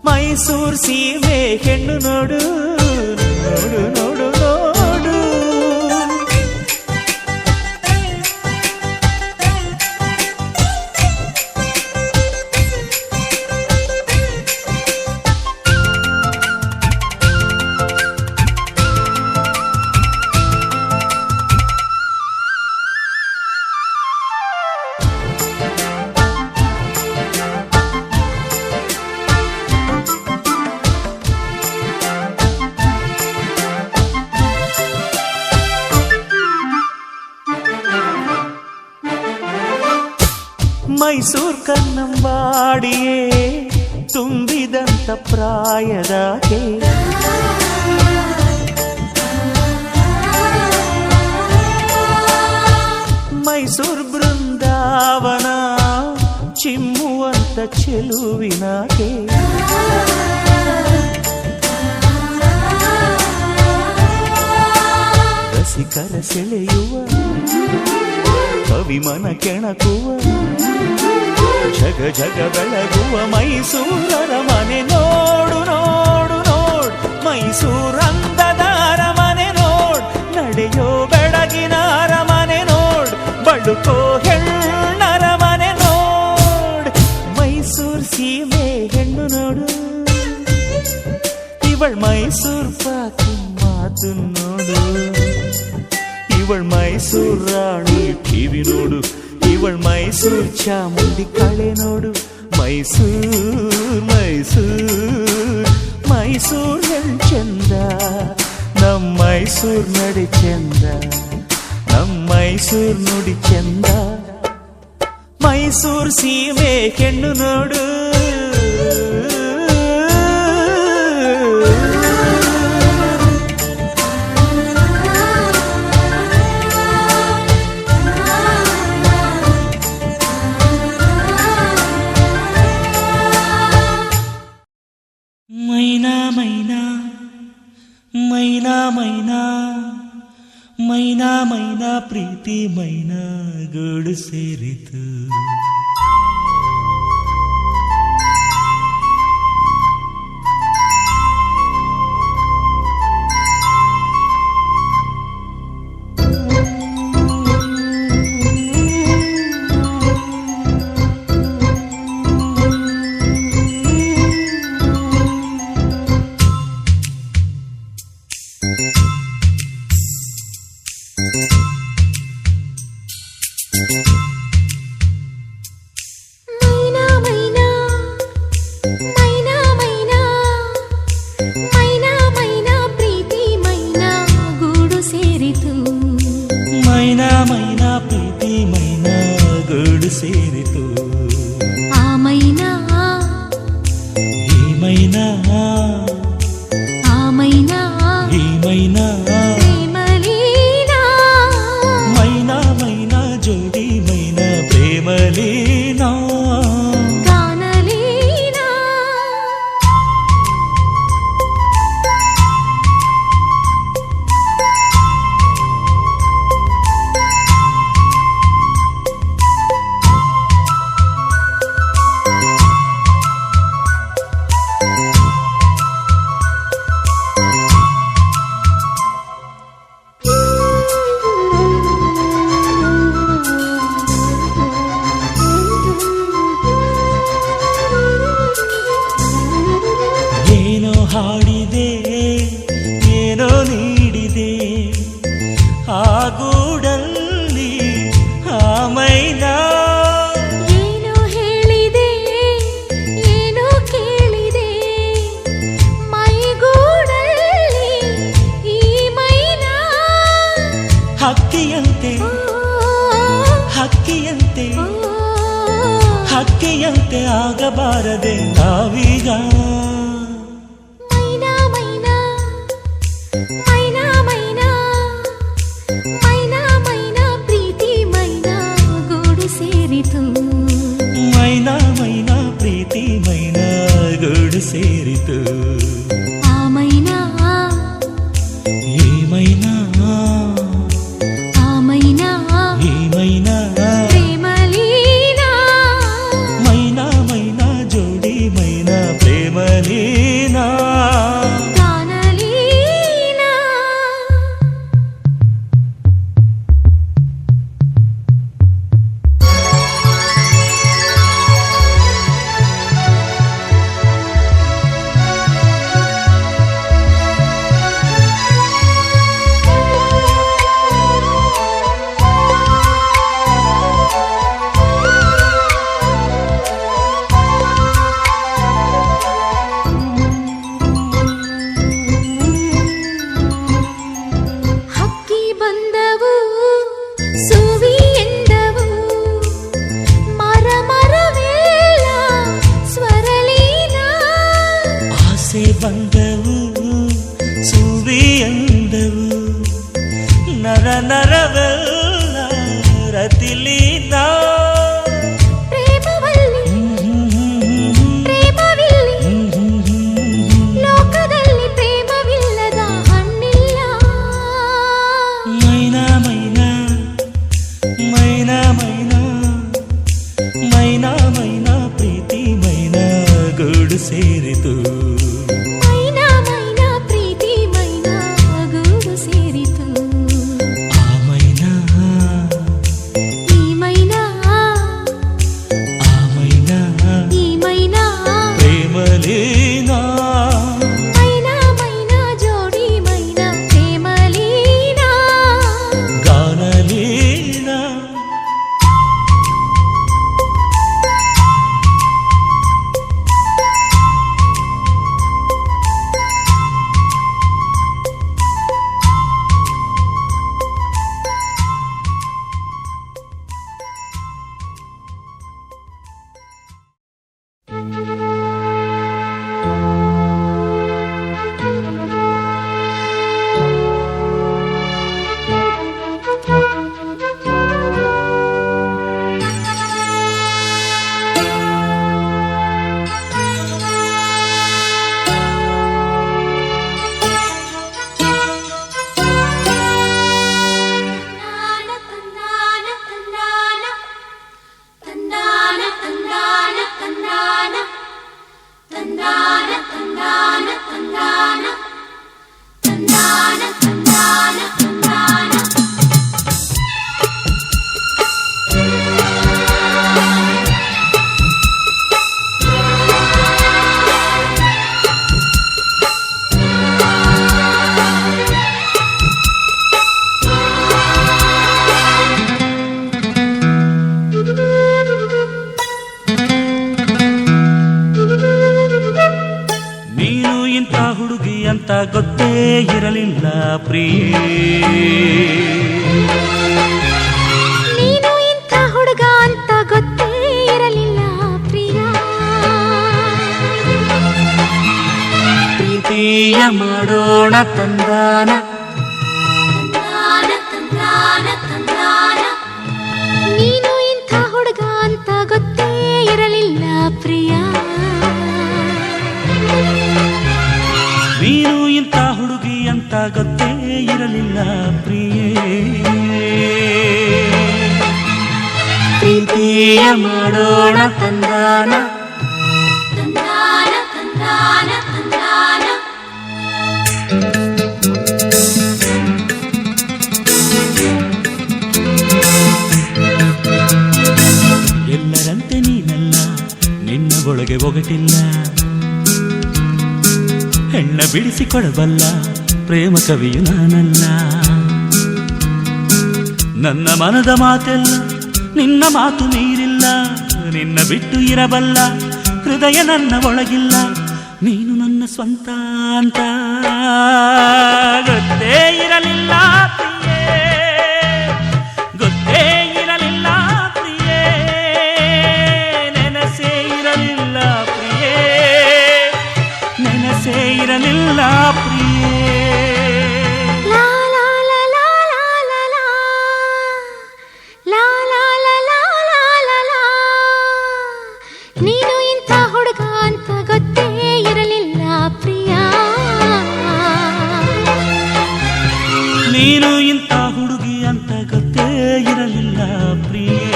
ಮೈಸೂರ್ ಸೀಮೆ ಹೆಣ್ಣು ನೋಡು ನೋಡು ನೋಡು ನೋಡು. ಮೈಸೂರ್ ಕನ್ನಂಬಾಡಿಯೇ ತುಂಬಿದಂತ ಪ್ರಾಯದಾಕೆ, ಮೈಸೂರ್ ಬೃಂದಾವನ ಚಿಮ್ಮುವಂತ ಚೆಲುವಿನಾಕೆ. ರಸಿಕರ ಸೆಳೆಯುವ ಕವಿಮನ ಕೆಣಕುವ ಜಗ ಜಗ ಬೆಳಗುವ ಮೈಸೂರರ ಮನೆ ನೋಡು ನೋಡು ನೋಡ್. ಮೈಸೂರಂದದ ಅರಮನೆ ನೋಡ್, ನಡೆಯೋ ಬೆಳಗಿನ ಅರಮನೆ ನೋಡ್, ಬಳುಕೋ ಹೆಣ್ಣರ ಮನೆ ನೋಡ್. ಮೈಸೂರ್ ಸೀಮೆ ಹೆಣ್ಣು ನೋಡು, ಇವಳ್ ಮೈಸೂರ್ ಪಾಕು ಮಾತು ನೋಡು. ಇವಳ್ ಮೈಸೂರ್ ರಾಣಿ ಟಿವಿ ನೋಡು, ಇವಳ್ ಮೈಸೂರ್ ಚಾಮುಂಡಿ ಕಳೆ ನೋಡು. ಮೈಸೂರ್ ಮೈಸೂರ್ ಮೈಸೂರ್ ಚಂದ, ನಮ್ ಮೈಸೂರ್ ನಡೆ ಚಂದ, ನಮ್ ಮೈಸೂರ್ ನುಡಿ ಚಂದ. ಮೈಸೂರ್ ಸೀಮೆ ಹೆಣ್ಣು ನೋಡು. ಮೈನಾ ಮೈನಾ ಮೈನಾ ಮೈನಾ ಮೈನಾ ಮೈನಾ ಪ್ರೀತಿ ಮೈನಾ ಗೂಡು ಸೇರಿತು. ಮೈನಾ ಮೈನಾ ಪ್ರೀತಿ ಮೈನಾ ಗೂಡು ಸೇರಿತು. ಆ ಮೈನಾ ಈ ಮೈನಾ ಆ ಮೈನಾ ಈ ಮೈನಾ ಪ್ರೇಮಲೀನಾ. ಮೈನಾ ಮೈನಾ ಜೋಡಿ ಮೈನಾ ಪ್ರೇಮಲೀನಾ. ಗಾನಲೀನಾ. ಏನೋ ಹಾಡಿದೆ ಏನೋ ನೀಡಿದೆ ಆ ಗೂಡಲ್ಲಿ ಆ ಮೈನಾ. ಏನೋ ಹೇಳಿದೆ ಏನೋ ಕೇಳಿದೆ ಮೈಗೂಡಲ್ಲಿ ಈ ಮೈನಾ. ಹಕ್ಕಿಯಂತೆ ಹಕ್ಕಿಯಂತೆ ಹಕ್ಕಿಯಂತೆ ಆಗಬಾರದೆ ನಾವೀಗ. ಮೈನಾ ಮೈನಾ ಮೈನಾ ಮೈನಾ ಮೈನಾ ಮೈನಾ ಪ್ರೀತಿ ಮೈನಾ ಗೂಡು ಸೇರಿತು. ಮೈನಾ ಮೈನಾ ಪ್ರೀತಿ ಮೈನಾ ನೊಂದವು ಸುವಿ ಎಂದವು ಮರ ಮರವೆಲ್ಲ ಸ್ವರಲೀನ ಆಸೆ ಬಂದವು ಸುವಿ ಎಂದವು ನರ ನರವೆಲ್ಲ ರತಿಲೀನ ಪ್ರೇಮವಲ್ಲಿ ಪ್ರೇಮವಿಲ್ಲಿ ಲೋಕದಲ್ಲಿ ಪ್ರೇಮವಿಲ್ಲದ ಹಣ್ಣಿಲ್ಲ ಮೈನಾ ಮೈನಾ ಮೈನಾ ಮೈನಾ ಮೈನಾ ಮೈನಾ ಪ್ರೀತಿ ಮೈನಾ ಗೂಡು ಸೇರಿತು ಮೈನಾ ಮೈನಾ ಪ್ರೀತಿ ಮೈನಾ ಗೂಡು ಸೇರಿತು ಆ ಮೈನಾ ಈ ಮೈನಾ ಆ ಮೈನಾ ಈ ಮೈನಾ ಪ್ರೇಮಲೀನಾ ಮೈನಾ ಮೈನಾ ಜೋಡಿ ಮೈನಾ ಪ್ರೇಮಲೀನಾ ಗಾನಲೀನಾ ನೀನು ಇಂಥ ಹುಡುಗಿ ಅಂತ ಗೊತ್ತೇ ಇರಲಿಲ್ಲ ಪ್ರಿಯೇ ನೀನು ಇಂಥ ಹುಡುಗ ಅಂತ ಗೊತ್ತೇ ಇರಲಿಲ್ಲ ಪ್ರಿಯ ಪ್ರೀತಿಯ ಮಾಡೋಣ ತಂದಾನ ನೀನು ಇಂಥ ಹುಡುಗ ಅಂತ ಗೊತ್ತೇ ಇರಲಿಲ್ಲ ಪ್ರಿಯ ನೀನು ಇಂಥ ಹುಡುಗಿ ಅಂತ ಗೊತ್ತೇ ಇರಲಿಲ್ಲ ಪ್ರಿಯೇ ಪ್ರೀತಿಯ ಮಾಡೋಣ ತಂದಾನ ಎಲ್ಲರಂತೆ ನೀನಲ್ಲ ನಿನ್ನ ಒಳಗೆ ಒಗಟಿಲ್ಲ ಹೆಣ್ಣ ಬಿಡಿಸಿಕೊಡಬಲ್ಲ ಪ್ರೇಮ ಕವಿಯು ನಾನಲ್ಲ ನನ್ನ ಮನದ ಮಾತೆಲ್ಲ ನಿನ್ನ ಮಾತು ಮೀರಿಲ್ಲ ನಿನ್ನ ಬಿಟ್ಟು ಇರಬಲ್ಲ ಹೃದಯ ನನ್ನ ಒಳಗಿಲ್ಲ ನೀನು ನನ್ನ ಸ್ವಂತ ಅಂತ ಗೊತ್ತೇ ಇರಲಿಲ್ಲ ಪ್ರಿಯೇ ಗೊತ್ತೇ ಇರಲಿಲ್ಲ ಪ್ರಿಯೇ ನೆನಸೇ ಇರಲಿಲ್ಲ ಪ್ರಿಯೇ ನೆನಸೇ ಇರಲಿಲ್ಲ ಪ್ರಿಯೇ ಲಾ ಲಾ ಲಾ ಲಾ ಲಾ ಲಾ ಲಾ ಲಾ ಲಾ ಲಾ ಲಾ ಲಾ ಲಾ ನೀನು ಇಂಥ ಹುಡುಗ ಅಂತ ಗೊತ್ತೇ ಇರಲಿಲ್ಲ ಪ್ರಿಯ ನೀನು ಇಂಥ ಹುಡುಗಿ ಅಂತ ಗೊತ್ತೇ ಇರಲಿಲ್ಲ ಪ್ರಿಯೇ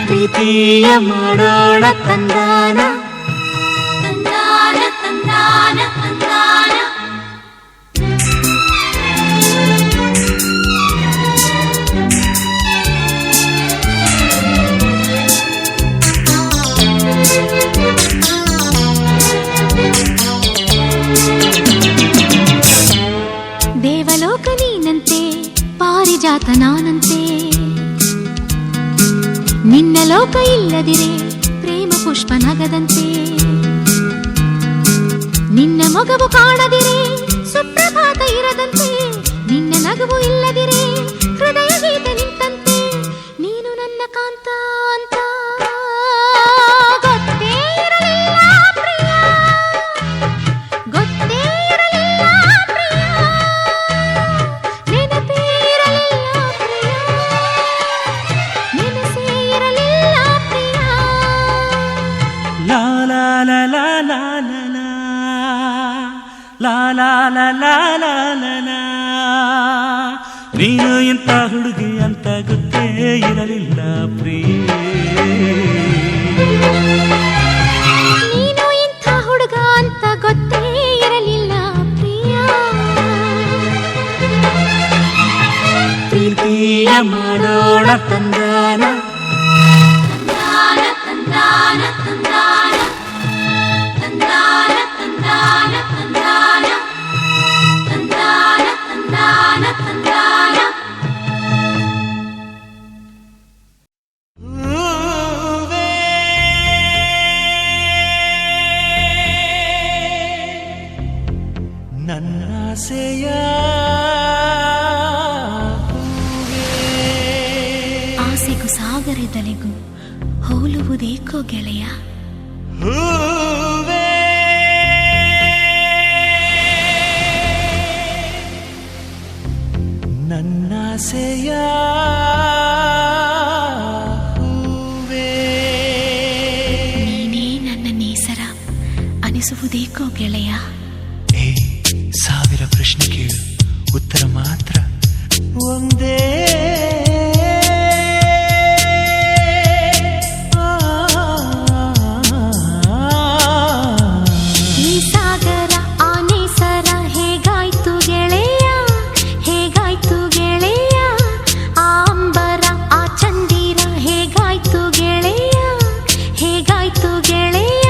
ಪ್ರೀತಿಯ ಮಾಡೋಣ ತಂದಾನ ದೇವಲೋಕ ನೀನಂತೆ ಪಾರಿಜಾತ ನಾನಂತೆ ನಿನ್ನ ಲೋಕ ಇಲ್ಲದಿರೆ ಪ್ರೇಮ ಪುಷ್ಪ ನಗದಂತೆ ನಿನ್ನ ಮೊಗವು ಕಾಣದಿರೆ ಸುಪ್ರಭಾತ ಲಾ ಲಾ ಲಾ ಲಾ ಲಾ ಲಾ ಲಾ. ನೀನು ಇಂಥ ಹುಡುಗಿ ಅಂತ ಗೊತ್ತೇ ಇರಲಿಲ್ಲ ಪ್ರಿಯೇ. ನೀನು ಇಂಥ ಹುಡುಗ ಅಂತ ಗೊತ್ತೇ ಇರಲಿಲ್ಲ ಪ್ರಿಯ. ಪ್ರೀತಿಯ ಮಾಡೋಣ ತಂದಾನ. ನನ್ನಾಸೆಯ ಆಸೆಗೂ ಸಾಗರದಲೆಗೂ ಹೋಲುವುದೇಕೋ ಗೆಳೆಯ. ಹೂವೇ ನನ್ನಾಸೆಯ ಹೂವೇ. ನೀನೇ ನನ್ನ ನೇಸರ ಅನಿಸುವುದೇಕೋ ಗೆಳೆಯ. ಸಾವಿರ ಪ್ರಶ್ನೆ ಕೇಳು, ಉತ್ತರ ಮಾತ್ರ ಒಂದೇ. ಈ ಸಾಗರ ಆ ನೇಸರ ಹೇಗಾಯ್ತು ಗೆಳೆಯ, ಹೇಗಾಯ್ತು ಗೆಳೆಯ. ಆ ಅಂಬರ ಆ ಚಂದಿರ ಹೇಗಾಯ್ತು ಗೆಳೆಯ, ಹೇಗಾಯ್ತು ಗೆಳೆಯ.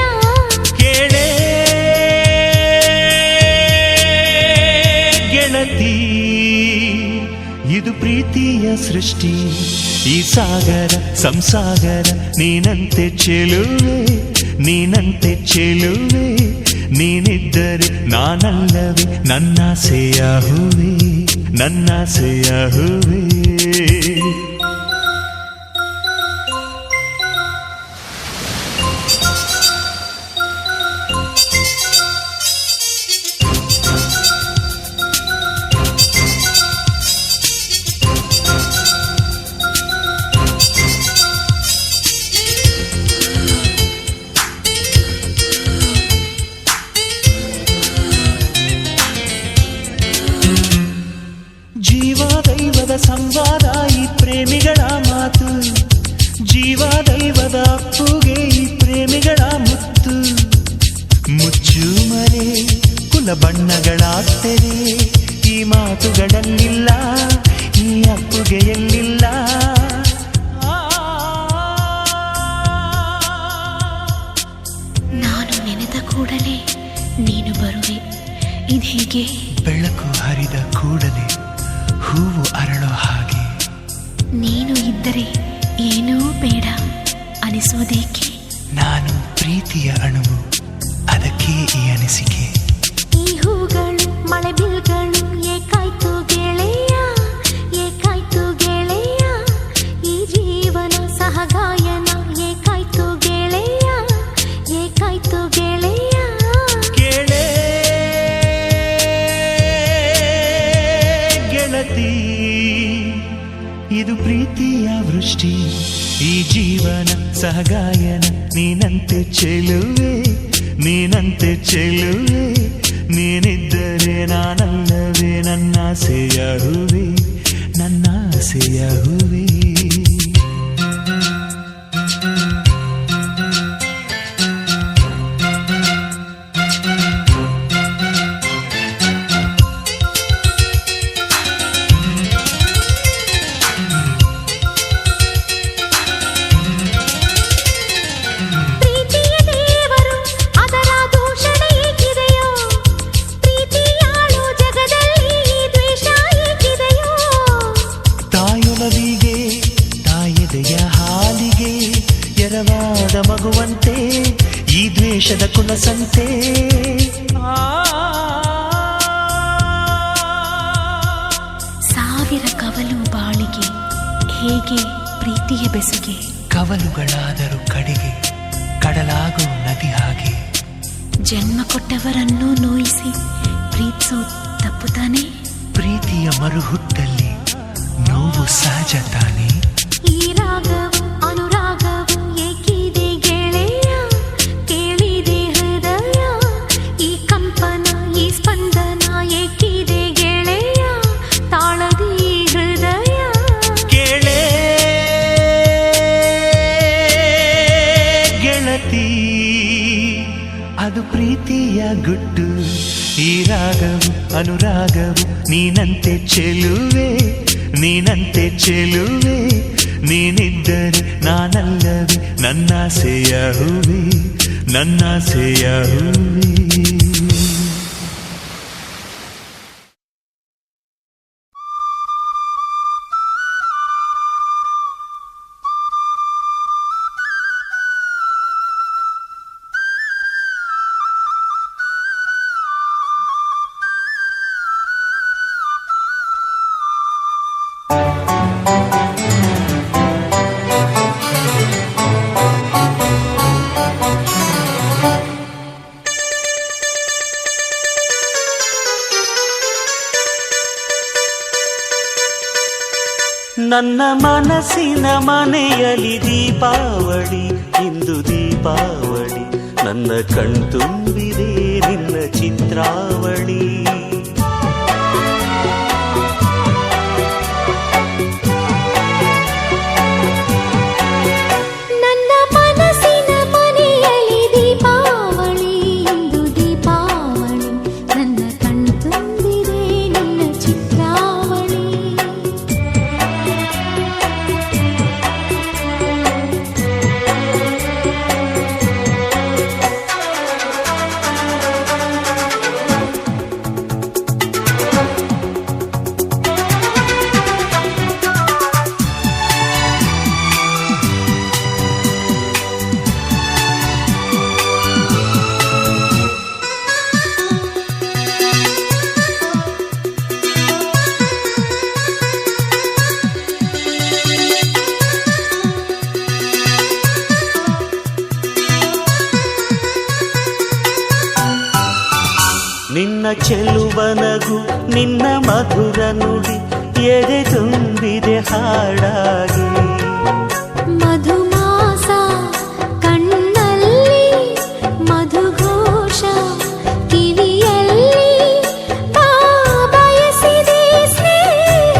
ಕೇಳೇ ಗೆಳತಿ, ಇದು ಪ್ರೀತಿಯ ಸೃಷ್ಟಿ. ಈ ಸಾಗರ ಸಂಸಾಗರ ನೀನಂತೆ ಚೆಲುವೆ, ನೀನಂತೆ ಚೆಲುವೆ. ನೀನಿದ್ದರೆ ನಾನಲ್ಲವೇ ನನ್ನಾಸೆಯ ಹೂವೆ, ನನ್ನಾಸೆಯ ಹೂವೆ. ಜೀವ ದೈವದ ಸಂವಾದ ಈ ಪ್ರೇಮಿಗಳ ಮಾತು, ಜೀವ ದೈವದ ಅಪ್ಪುಗೆ ಈ ಪ್ರೇಮಿಗಳ ಮುತ್ತು. ಮುಚ್ಚು ಮರೆ ಕುಲ ಬಣ್ಣಗಳಾಗ್ತದೆ, ಈ ಮಾತುಗಳಲ್ಲಿಲ್ಲ, ಈ ಅಪ್ಪುಗೆ ಎಲ್ಲಿಲ್ಲ. ನಾನು ನೆನೆದ ಕೂಡಲೇ ನೀನು ಬರುವೆ, ಇದೇಗೆ? ಬೆಳಕು ಹರಿದ ಕೂಡಲೇ ಹೂವು ಅರಳೋ ಹಾಗೆ. ನೀನು ಇದ್ದರೆ ಏನೂ ಬೇಡ ಅನಿಸೋದೇಕೆ? ನಾನು ಪ್ರೀತಿಯ ಅಣುವು, ಅದಕ್ಕೆ ಈ ಅನಿಸಿಕೆ. ಈ ಹೂಗಳು ಮಳೆ ಬಿಲ್ಗಳು ಏಕಾಯ್ತು ಗೆಳೆಯ, ಏಕಾಯ್ತು ಗೆಳೆಯ. ಈ ಜೀವನ ಸಹಗಾಯನ ಏಕಾಯ್ತು ಗೆಳೆಯ, ಏಕಾಯ್ತು ಗೆಳೆಯ. ಕೇಳೇ ಗೆಳತಿ, ಇದು ಪ್ರೀತಿಯ ವೃಷ್ಟಿ. ಈ ಜೀವನ ಸಹಗಾಯನ ನೀನಂತೆ ಚೆಲುವೆ, ನೀನಂತೆ ಚೆಲುವೆ. ನೀನಿದ್ದರೆ ನಾನಲ್ಲವೇ ನನ್ನಾಸೆಯ ಹೂವೆ, ನನ್ನಾಸೆಯ ಹೂವೆ. ಪ್ರೀತಿಯ ದೇವರು ಅದರ ದೂಷಣ ಏಕಿದೆಯೋ, ಪ್ರೀತಿಯಾಳು ಜಗದಲ್ಲಿ ದ್ವೇಷ ಏಕಿದೆಯೋ. ತಾಯೊಲವಿಗೆ ತಾಯದೆಯ ಹಾಲಿಗೆ ಎರವಾದ ಮಗುವಂತೆ ಈ ದ್ವೇಷದ ಕುಲಸಂತೆ. ಸಾವಿರ ಕವಲು ಬಾಳಿಗೆ ಹೇಗೆ ಪ್ರೀತಿಯ ಬೆಸುಗೆ. ಕವಲುಗಳಾದರೂ ಕಡೆಗೆ ಕಡಲಾಗೋ ನದಿ ಹಾಗೆ. ಜನ್ಮ ಕೊಟ್ಟವರನ್ನು ನೋಯಿಸಿ ಪ್ರೀತಿಸೋ ತಪ್ಪು ತಾನೇ? ಪ್ರೀತಿಯ ಮರುಹುಟ್ಟಲ್ಲಿ ನೋವು ಸಹಜ ತಾನೆ. ಈ ರಾಗವು ಅನುರಾಗವು ಏಕಿದೆ ಗೆಳೆಯ, ಕೇಳಿದೆ ಹೃದಯ. ಈ ಕಂಪನ ಈ ಸ್ಪಂದನ ಗುಟ್ಟು ಈ ರಾಗವು ಅನುರಾಗವು ನೀನಂತೆ ಚೆಲುವೆ ನೀನಂತೆ ಚೆಲುವೆ ನೀನಿದ್ದರೆ ನಾನಲ್ಲವೇ ನನ್ನಾಸೆಯ ಹೂವೆ ನನ್ನಾಸೆಯ ಹೂವೆ. ನನ್ನ ಮನಸ್ಸಿನ ಮನೆಯಲ್ಲಿ ದೀಪಾವಳಿ ಇಂದು ದೀಪಾವಳಿ ನನ್ನ ಕಣ್ತುಂಬಿದೆ ನಿನ್ನ ಚಿತ್ರಾವಳಿ. ನನ್ನ ಮನಸ್ಸಿನ ಮನೆಯಲ್ಲಿ ದೀಪಾವಳಿ ಇಂದು ದೀಪಾವಳಿ ನನ್ನ ಕಣ್ತುಂಬಿದೆ ನಿನ್ನ ಚಿತ್ರಾವಳಿ. ನಿನ್ನ ಚೆಲುವನಗು ನಿನ್ನ ಮಧುರ ನುಡಿ ಎದೆ ತುಂಬಿದೆ ಹಾಡಾಗಿ. ಮಧುಮಾಸ ಕಣ್ಣಲ್ಲಿ ಮಧುಘೋಷ ಕಿವಿಯಲ್ಲಿ ಬಯಸಿದೆ ಸ್ನೇಹ.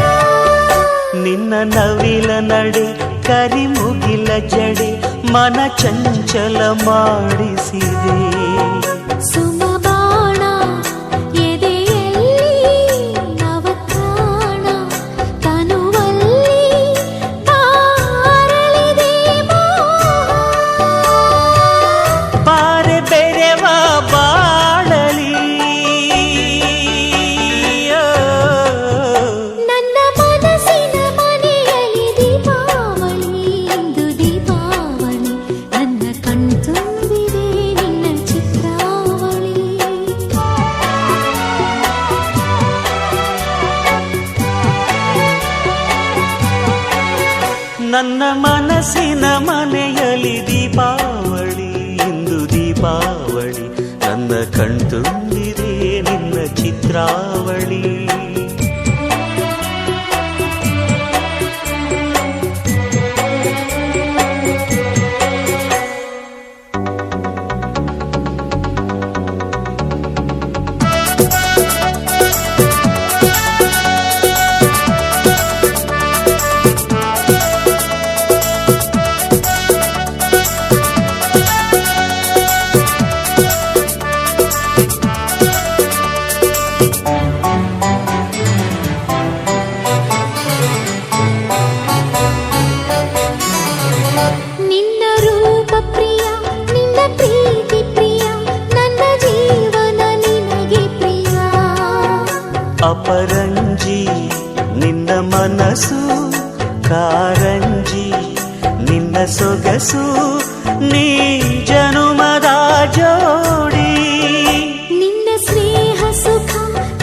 ನಿನ್ನ ನವಿಲ ನಡೆ ಕರಿಮುಗಿಲ ಜಡೆ ಮನ ಚಂಚಲ ಮಾಡಿಸಿದೆ. ಸುಮಬಾಣ ಎದೆಯಲ್ಲಿ ನವತ್ರಾಣ ತನುವಲ್ಲಿ ತಾರಳಿದೆ ಮೋಹ. ಬಾರೆ ಬೆರೆವ ಬಾಳಲಿ ನನ್ನ ಮನಸ್ಸಿನ ಮನೆಯಲ್ಲಿ ದೀಪಾವಳಿ ಇಂದು ದೀಪಾವಳಿ ನನ್ನ ಕಣ್ತುಂಬಿದೆ ನಿನ್ನ ಚಿತ್ರಾವಳಿ. ನನ್ನ ಮನಸ್ಸಿನ ಮನೆಯಲ್ಲಿ ದೀಪಾವಳಿ ಇಂದು ದೀಪಾವಳಿ ನನ್ನ ಕಣ್ತುಂಬಿದೆ ನಿನ್ನ ಚಿತ್ರಾವಳಿ. ನಿನ್ನ ರೂಪ ಪ್ರಿಯ ನಿನ್ನ ಪ್ರೀತಿ ಪ್ರಿಯ ನನ್ನ ಜೀವನ ನಿನಗೆ ಪ್ರಿಯ. ಅಪರಂಜಿ ನಿನ್ನ ಮನಸ್ಸು ಕಾರಂಜಿ ನಿನ್ನ ಸೊಗಸು ನೀ ಜನುಮದ ಜೋಡಿ. ನಿನ್ನ ಸ್ನೇಹ ಸುಖ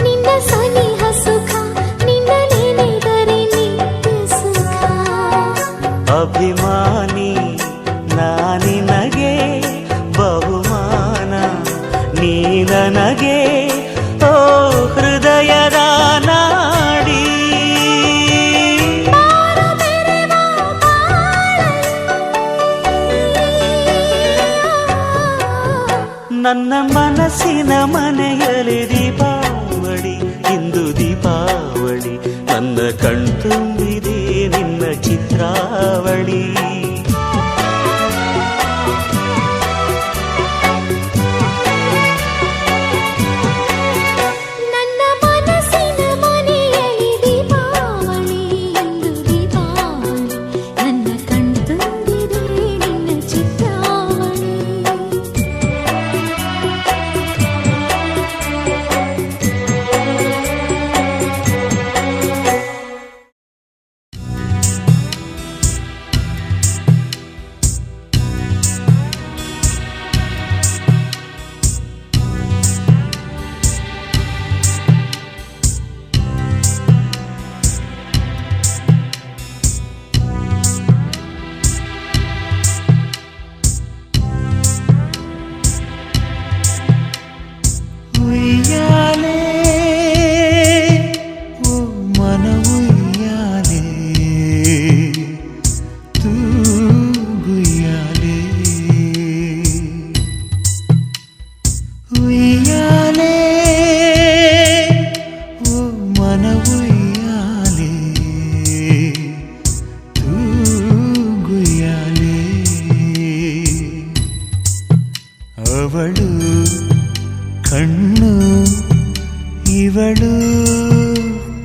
ನಿನ್ನ ಸನಿಹ ಸುಖ ನಿನ್ನ ನೆನೆದರೆ ನಿತ್ಯ ಸುಖ. ಅಭಿಮಾನಿ ನಾನಿನಗೆ ಬಹುಮಾನ ನೀ ನನಗೆ ಓ ಹೃದಯದ ನಾಡಿ. ನನ್ನ ಮನಸ್ಸಿನ ಮನೆಯಲ್ಲಿ ದೀಪಾವಳಿ ಇಂದು ದೀಪಾವಳಿ ನನ್ನ ಕಣ್ತುಂಬಿದೆ ನಿನ್ನ ಚಿತ್ರಾವಳಿ.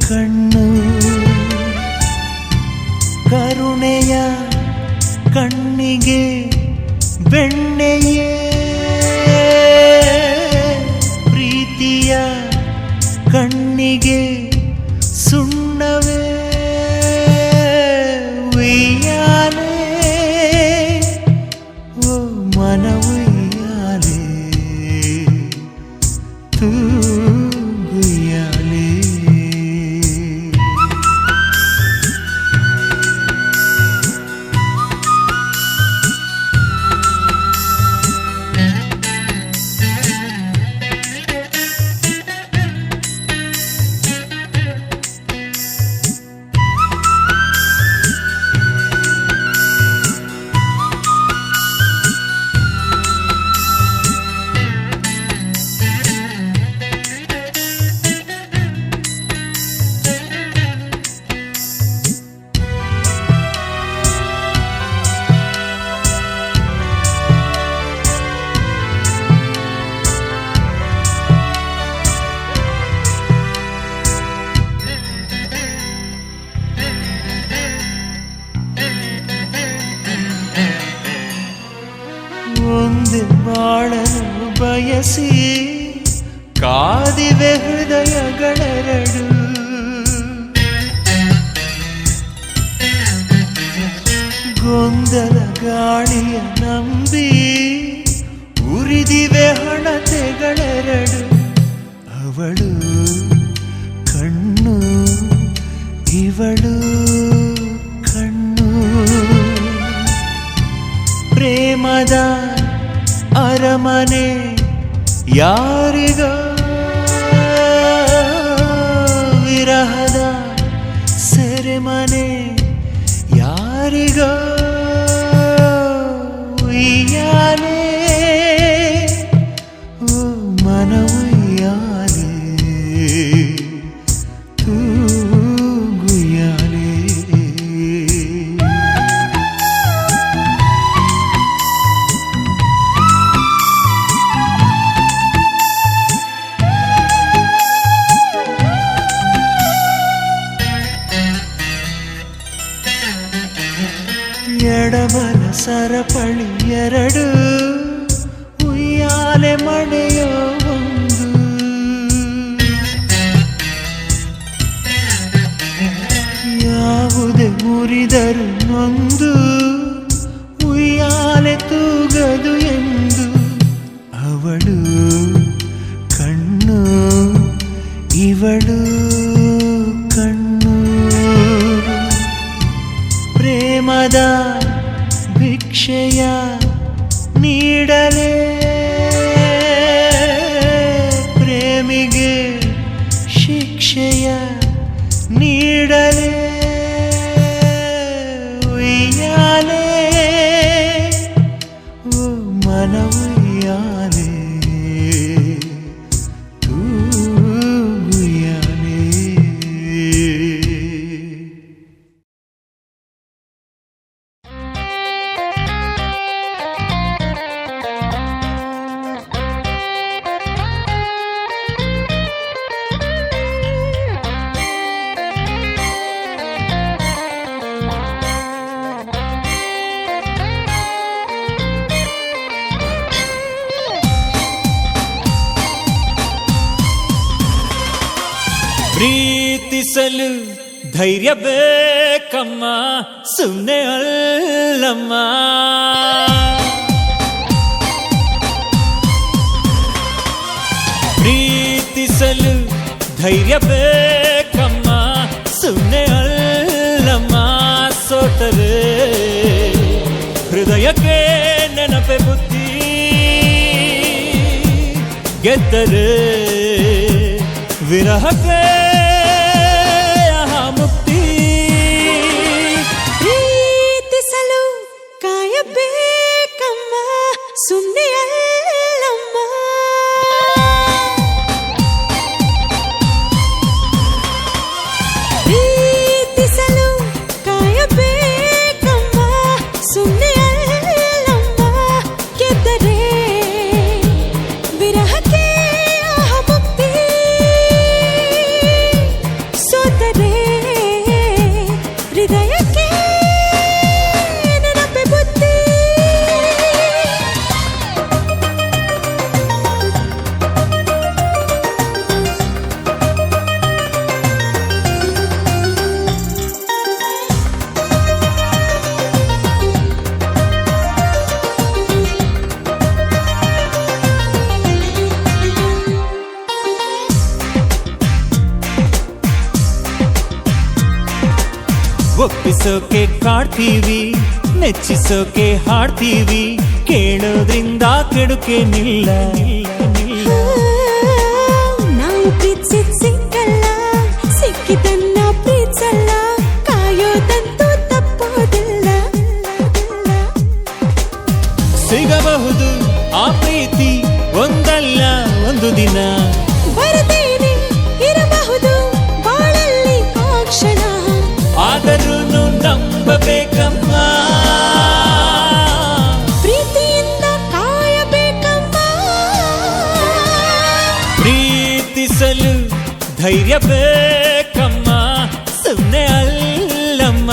ಕಣ್ಣು ಕರುಣೆಯ ಕಣ್ಣಿಗೆ ಬೆಣ್ಣೆಯೇ ಪ್ರೀತಿಯ ಕಣ್ಣಿಗೆ ಸುಣ್ಣವೇ ಉಯ್ಯಾಲೆ ಓ ಮನ ಉಯ್ಯಾಲೆ ತೂಗುಯ್ಯಾಲೆ ಒಂದೇ ಬಾಳಲು ಬಯಸಿ ಕಾದಿವೆ ಹೃದಯಗಳೆರಡು ಗೊಂದಲ ಗಾಳಿಯ ನಂಬಿ ಉರಿದಿವೆ ಹಣತೆಗಳೆರಡು ಅವಳು ಕಣ್ಣು ಇವಳು ಕಣ್ಣು ಪ್ರೇಮದ ಅರಮನೆ ಯಾರಿಗ ವಿರಹದ ಸೆರೆಮನೆ ಯಾರಿಗ ಉಯ್ಯಾಲೆ ಓ ಮನ ಉಯ್ಯಾಲೆ ತೂಗುಯ್ಯಾಲೆ ಎಡಬಲ ಸರಪಳಿ ಎರಡು ಉಯ್ಯಾಲೆ ಮಣೆಯೋ ಒಂದು ಯಾವುದೇ ಮುರಿದರು ನೊಂದು ಉಯ್ಯಾಲೆ ತೂಗದು ಎಂದು ಅವಳು ಕಣ್ಣು ಇವಳು ಕಣ್ಣು ಪ್ರೇಮದ ಭಿಕ್ಷೆಯ ನೀಡಲೇ ಪ್ರೇಮಿಗೆ ಶಿಕ್ಷೆಯ ನೀಡಲೇ ಉಯ್ಯಾಲೆ ಓ ಮನ ಉಯ್ಯಾಲೆ ತೂಗುಯ್ಯಾಲೆ ಪ್ರೀತಿಸಲು ಧೈರ್ಯ ಬೇಕಮ್ಮ ಸುಮ್ಮನೆ ಅಲ್ಲಮ್ಮ ಪ್ರೀತಿಸಲು ಧೈರ್ಯ ಬೇಕಮ್ಮ ಸುಮ್ಮನೆ ಅಲ್ಲಮ್ಮ ಸೋತರೆ ಹೃದಯಕ್ಕೆ ನೆನಪೆ ಬುದ್ಧಿ ಗೆದ್ದರೆ ವಿರಹಕ್ಕೆ ಮುಕ್ತಿ ಪ್ರೀತಿಸಲು ಕಾಯಬೇಕಮ್ಮ ಸುಮ್ಮನೆ ಅಲ್ಲಮ್ಮ ಪ್ರೀತಿಸಲು ಕಾಯಬೇಕಮ್ಮ ಸುಮ್ಮನೆ ಅಲ್ಲಮ್ಮ ಗೆದ್ದರೆ ವಿರಹಕ್ಕೆ ಮುಕ್ತಿ ಒಪ್ಪಿಸೋಕೆ ಕಾಡ್ತೀವಿ, ನೆಚ್ಚಿಸೋಕೆ ಹಾಡ್ತೀವಿ, ಕೇಳೋದ್ರಿಂದ ಕೆಡುಕೇನಿಲ್ಲ. ನಾವು ಪ್ರೀತಿಸಿದ್ ಸಿಕ್ಕಲ್ಲ, ಸಿಕ್ಕಿದನ್ನ ಪ್ರೀತಿಸಲ್ಲ, ಕಾಯೋದಂತೂ ತಪ್ಪೋದಿಲ್ಲ. ಸಿಗಬಹುದು ಆ ಪ್ರೀತಿ ಒಂದಲ್ಲ ಒಂದು ದಿನ, ಬರದೇನೆ ಇರಬಹುದು ಬಾಳಲ್ಲಿ ಆ ಕ್ಷಣ. ಆದರೂ ನಂಬಬೇಕಮ್ಮ, ಪ್ರೀತಿಯಿಂದ ಕಾಯಬೇಕಮ್ಮ. ಪ್ರೀತಿಸಲು ಧೈರ್ಯ ಬೇಕಮ್ಮ, ಸುಮ್ಮನೆ ಅಲ್ಲಮ್ಮ.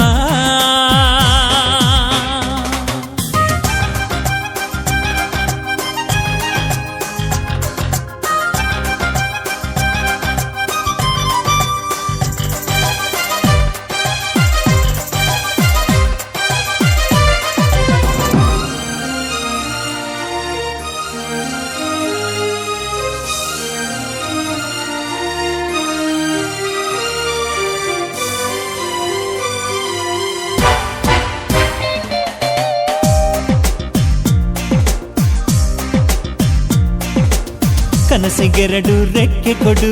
ಕನಸಿಗೆರಡು ರೆಕ್ಕೆ ಕೊಡು,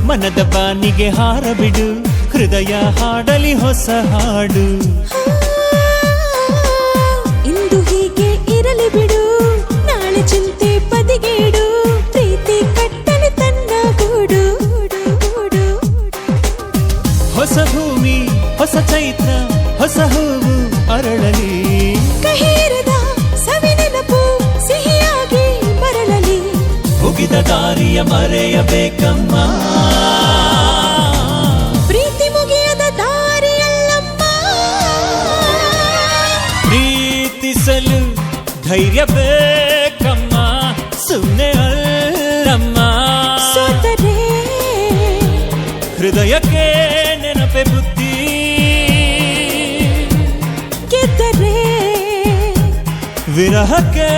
ಮನದ ಬಾನಿಗೆ ಹಾರಬಿಡು, ಹೃದಯ ಹಾಡಲಿ ಹೊಸ ಹಾಡು. ಇಂದು ಹೀಗೆ ಇರಲಿ ಬಿಡು, ನಾಳೆ ಚಿಂತೆ ಬದಿಗೇಡು, ಪ್ರೀತಿ ಕಟ್ಟಲಿ ತನ್ನ ಗೂಡು. ಹೊಸ ಭೂಮಿ ಹೊಸ ಚೈತ್ರ ಹೊಸ ಹೂವು ಅರಳಲಿ, ಕಹಿರದ ಸವಿ ನೆನಪು ಸಿಹಿಯಾಗಿ ಬರಲಲಿ. ಮುಗಿದ ದಾರಿಯ ಮರೆಯಬೇಕಮ್ಮ, ಪ್ರೀತಿ ಮುಗಿಯದ ದಾರಿಯಲ್ಲಮ್ಮ. ಪ್ರೀತಿಸಲು ಧೈರ್ಯ ಬೇಕಮ್ಮ, ಸುಮ್ಮನೆ ಅಲ್ಲಮ್ಮ. ಸೋತರೆ ಹೃದಯಕ್ಕೆ ನೆನಪೆ ಬುದ್ಧಿ, ಗೆದ್ದರೆ ವಿರಹಕ್ಕೆ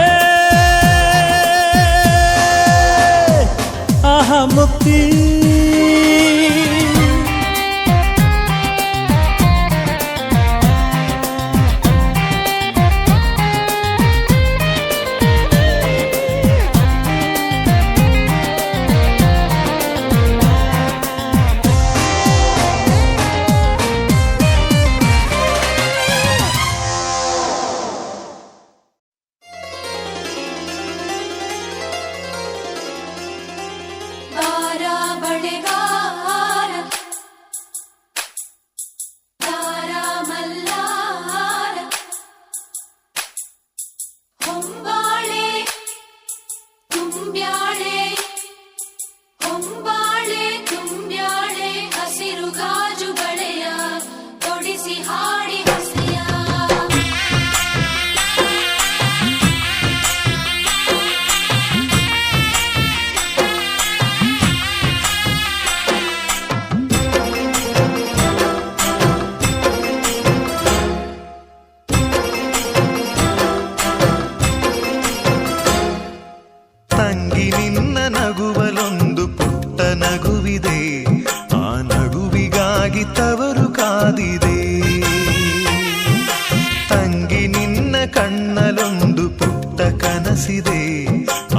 ಆಹ ಮುಕ್ತಿ. ಕನಸಿದೆ,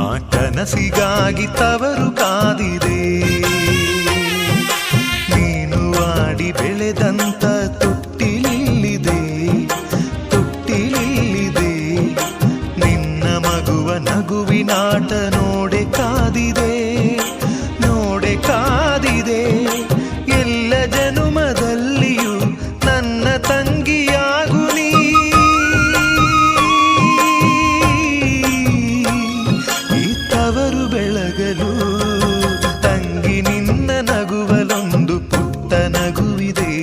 ಆ ಕನಸಿಗಾಗಿ ತವರು ಕಾದಿದೆ. ನೀನು ಆಡಿ ಬೆಳೆದಂತ ತೊಟ್ಟಿಲಿಲ್ಲಿದೆ, ತೊಟ್ಟಿಲಿಲ್ಲಿದೆ. ನಿನ್ನ ಮಗುವ ನಗುವಿನಾಟ ನೋಡೆ ಕಾದಿದೆ, ನೋಡೆ ಕಾದಿದೆ. ಎಲ್ಲ ಜನುಮದಲ್ಲಿಯೂ ನನ್ನ ತಂಗಿಯಾಗು ನೀ. ಈ ತವರು ಬೆಳಗಲು ತಂಗಿ ನಿನ್ನ ನಗುವಲೊಂದು ಪುಟ್ಟ ನಗುವಿದೆ,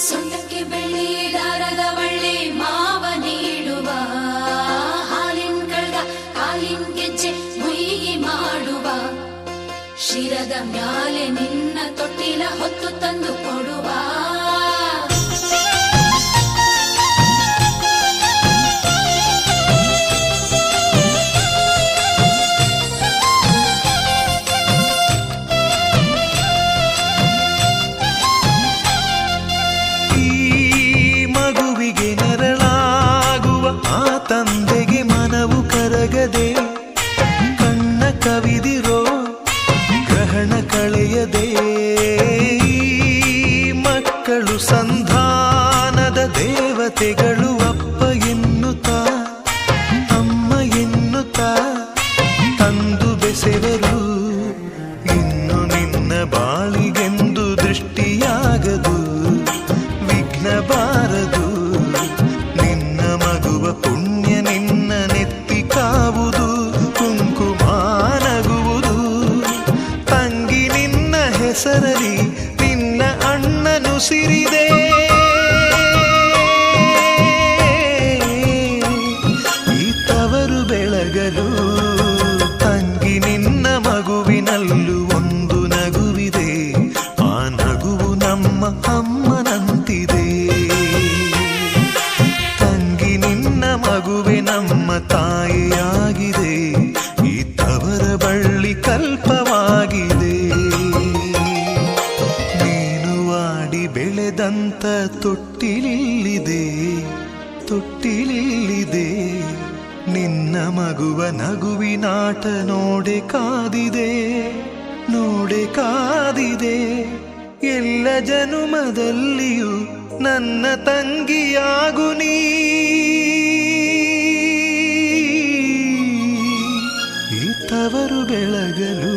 ಸೊಂಟಕ್ಕೆ ಬೆಳ್ಳಿ ದಾರದ ಬಳ್ಳಿ ಮಾವ ನೀಡುವ ಹಾಲಿನ ಕಳ್ದ ಕಾಲಿನ ಗೆಜ್ಜೆ ಮುಯಿಗಿ ಮಾಡುವ ಶಿರದ ಮ್ಯಾಲೆ ನಿನ್ನ ತೊಟ್ಟಿಲ ಹೊತ್ತು ತಂದು ಕೊಡುವ ತಂದೆಗೆ ಮನವು ಕರಗದೆ ಕಣ್ಣ ಕವಿದಿರೋ ಗ್ರಹಣ ಕಳೆಯದೆ ಮಕ್ಕಳು ಸಂಧಾನದ ದೇವತೆಗಳು ಅಪ್ಪ ಎನ್ನುತ್ತಾ ಅಮ್ಮ ಎನ್ನುತ್ತಾ ತಂದು ಬೆಸೆವರು ಇನ್ನು ನಿನ್ನ ಬಾಳಿಗೆಂದು ದೃಷ್ಟಿಯಾಗದು ವಿಘ್ನ ಬಾರದು ನಿನ್ನ ಮಗುವ ಪುಣ್ಯ ನಿನ್ನ ನೆತ್ತಿ ಕಾವುದು ಕುಂಕುಮ ನಗುವುದು ತಂಗಿ ನಿನ್ನ ಹೆಸರಲಿ ನಿನ್ನ ಅಣ್ಣನು ಸಿರಿದೆ ಈ ತವರು ಬೆಳಗಲು ತಂಗಿ ನಿನ್ನ ಮಗುವಿನಲ್ಲೂ ಒಂದು ನಗುವಿದೆ ಆ ನಗುವು ನಮ್ಮ ಅಮ್ಮನಂತಿದೆ ಮಗುವೆ ನಮ್ಮ ತಾಯಿಯಾಗಿದೆ ಈ ತವರ ಬಳ್ಳಿ ಕಲ್ಪವಾಗಿದೆ ನೀನು ಆಡಿ ಬೆಳೆದಂತ ತೊಟ್ಟಿಲಿದೆ ತೊಟ್ಟಿಲಿದೆ ನಿನ್ನ ಮಗುವ ನಗುವಿನಾಟ ನೋಡೆ ಕಾದಿದೆ ನೋಡೆ ಕಾದಿದೆ ಎಲ್ಲ ಜನುಮದಲ್ಲಿಯೂ ನನ್ನ ತಂಗಿಯಾಗು ನೀ ಈ ತವರು ಬೆಳಗಲು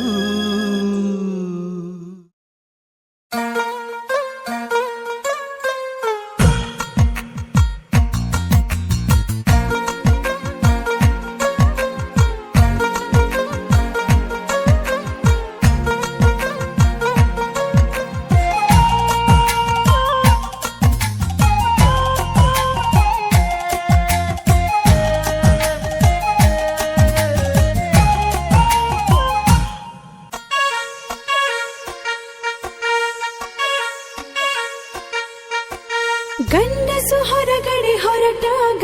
ಗಂಡಸು ಹೊರಗಡೆ ಹೊರಟಾಗ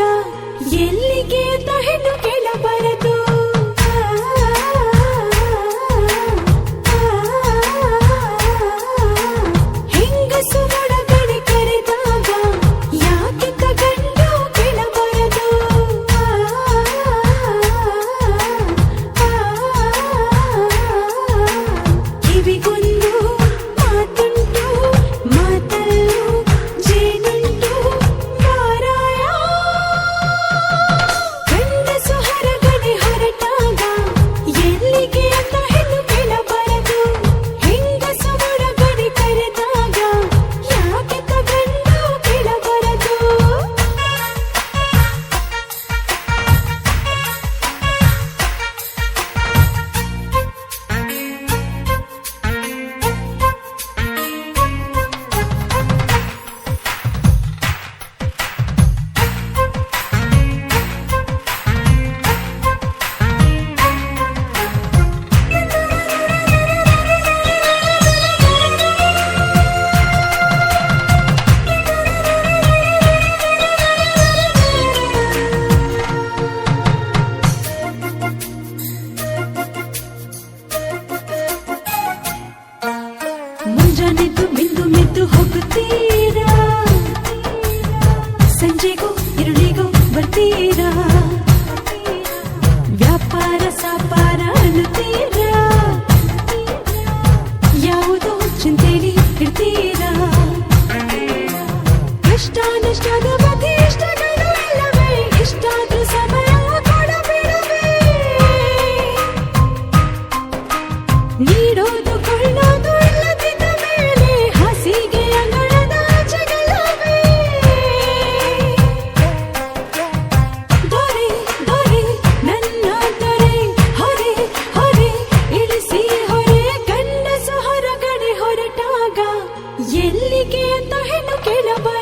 ಎಲ್ಲಿಗೆ ಅಂತ ಹೆಣ್ಣು ಕೇಳಬಾರದು ಹೆಂಗಸು ಒಳಗಡೆ ಕರೆದಾಗ ಯಾಕಿಂತ ಗಂಡು ಕೇಳಬಾರದು ಕಿವಿಗೊಂದು ಮಾತುಂಟು ಮಾತಲ್ಲೂ ಜೇನುಂಟು ಮಾರಾಯ ಗಂಡಸು ಹೊರಗಡೆ ಹೊರಟಾಗ ಎಲ್ಲಿಗೆ ಅಂತ ಹೆಣ್ಣು ಕೇಳಬಾರದು ಹೆಂಗಸು ಒಳಗಡೆ ಕರೆದಾಗ ಯಾಕಿಂತ ಗಂಡು ಕೇಳಬಾರದು ಮುಂಜಾನೆದ್ದು ಮಿಂದು ಮಿದ್ದು ಹೋಗುತ್ತೀರಾ ಸಂಜೆಗೂ ഇരുಳಿಗೂ ಬರ್ತೀರಾ ವ್ಯಾಪಾರ ಸಾಪಾರ ಅನ್ನುತ್ತೀರಾ ಯಾವುದೋ ಚಿಂತೆಲಿ ಇರ್ತೀರಾ ಕಷ್ಟ ನಷ್ಟದ ಮಧ್ಯೆ ಇಷ್ಟಗಳು ಇಲ್ಲವೇ ಇಷ್ಟಾದ್ರೂ ಸಮಯ ಕೊಡಬೇಡವೇ ನೀಡೋದು ಕೊಳ್ಳೋದು ಇಲ್ಲದಿದ್ದ ಮೇಲೆ ಹಾಸಿಗೆ ಅಂಗಳದ ಆಚೆಗಳವೇ ದೊರೆ ದೊರೆ ನನ್ನ ದೊರೆ ಹೊರೆ ಹೊರೆ ಇಳಿಸಿ ಹೊರೆ ಗಂಡಸು ಹೊರಗಡೆ ಹೊರಟಾಗ ಎಲ್ಲಿಗೆ ಅಂತ ಹೆಣ್ಣು ಕೇಳಬಾರದು